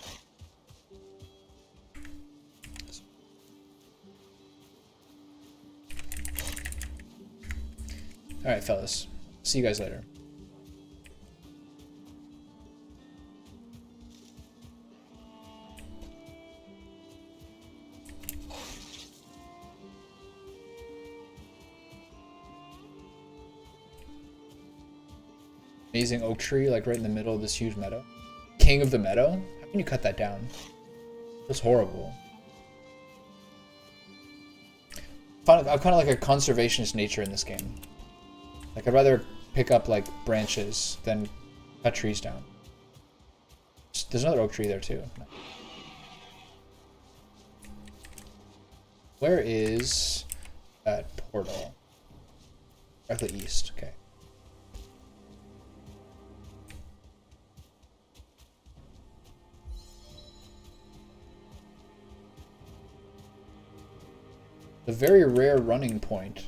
Alright, fellas. See you guys later. Amazing oak tree, like right in the middle of this huge meadow. King of the meadow? How can you cut that down? That's horrible. I'm kind of like a conservationist nature in this game. Like I'd rather pick up like branches than cut trees down. There's another oak tree there too. Where is that portal? Directly east, okay. A very rare running point.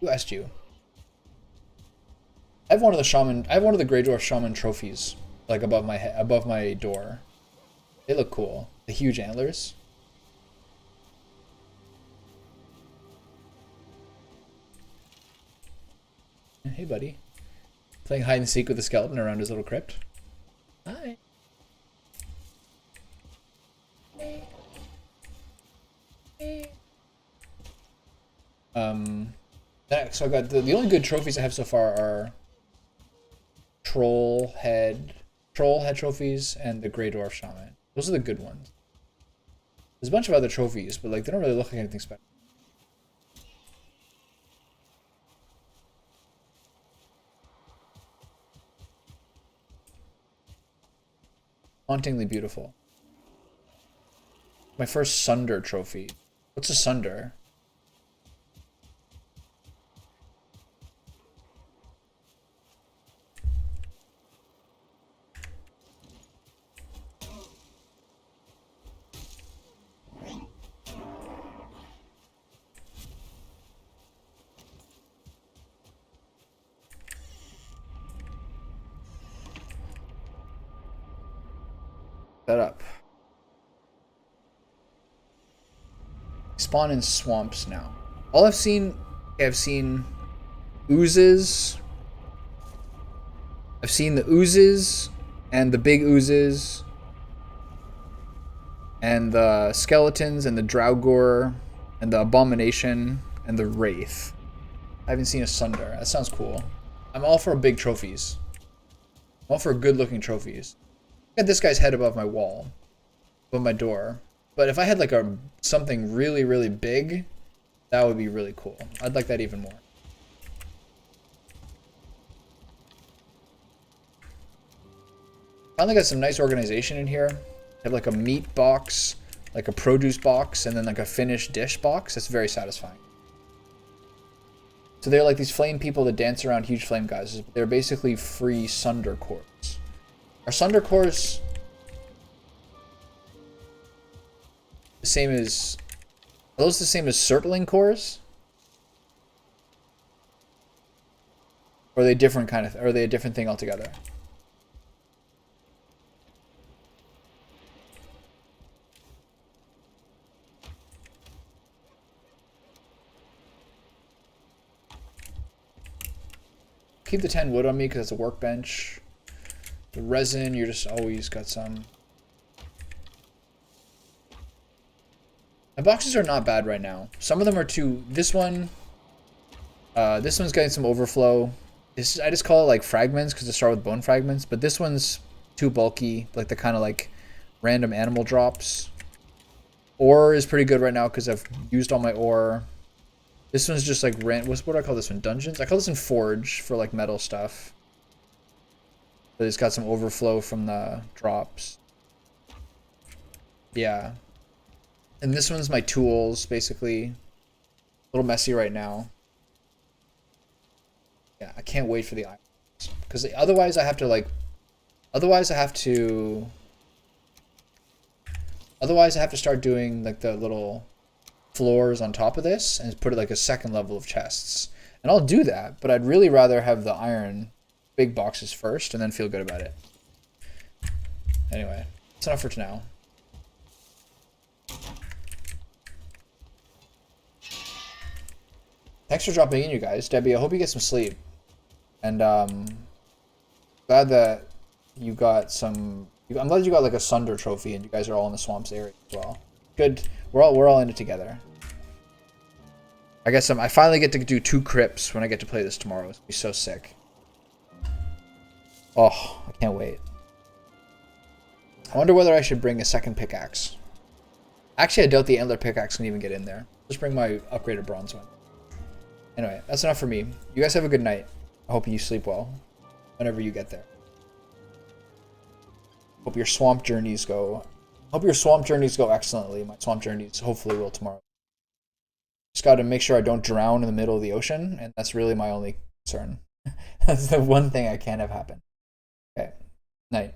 Who asked you? I have one of the Grey Dwarf Shaman trophies, like above my door. They look cool. The huge antlers. Hey, buddy. Playing hide and seek with the skeleton around his little crypt. Hi. So I got the only good trophies I have so far are troll head trophies and the Grey Dwarf Shaman. Those are the good ones. There's a bunch of other trophies, but like they don't really look like anything special. Hauntingly beautiful. My first Sunder trophy. What's a Sunder? Set up. Spawn in swamps now. All I've seen oozes. I've seen the oozes and the big oozes and the skeletons and the Draugr and the abomination and the wraith. I haven't seen a sunder. That sounds cool. I'm all for big trophies. I'm all for good looking trophies. I got this guy's head above my wall, above my door. But if I had like something really, really big, that would be really cool. I'd like that even more. Finally got some nice organization in here. I have like a meat box, like a produce box, and then like a finished dish box. That's very satisfying. So they're like these flame people that dance around huge flame guys. They're basically free sunder cores. Are sunder cores the same as... Are those the same as Surtling cores? Or are they different kind of... Or are they a different thing altogether? Keep the 10 wood on me because it's a workbench. The resin, you're just always got some. My boxes are not bad right now. Some of them are too... This one's getting some overflow. I just call it like fragments because it start with bone fragments. But this one's too bulky, like the kind of like random animal drops. Ore is pretty good right now because I've used all my ore. This one's just like what do I call this one? Dungeons? I call this one Forge for like metal stuff. But it's got some overflow from the drops. Yeah. And this one's my tools, basically. A little messy right now. Yeah, I can't wait for the irons. Because otherwise I have to like... Otherwise I have to start doing like the little floors on top of this and put it like a second level of chests. And I'll do that, but I'd really rather have the iron big boxes first and then feel good about it. Anyway, that's enough for now. Thanks for dropping in, you guys. Debbie, I hope you get some sleep. And glad that you got some... I'm glad you got like a Sunder trophy and you guys are all in the swamps area as well. Good. We're all in it together. I guess I finally get to do 2 crypts when I get to play this tomorrow. It's gonna be so sick. Oh, I can't wait. I wonder whether I should bring a second pickaxe. Actually, I doubt the antler pickaxe can even get in there. Just bring my upgraded bronze one. Anyway, that's enough for me. You guys have a good night. I hope you sleep well whenever you get there. Hope your swamp journeys go excellently. My swamp journeys hopefully will tomorrow. Just got to make sure I don't drown in the middle of the ocean, and that's really my only concern. That's the one thing I can't have happen. Okay. Night.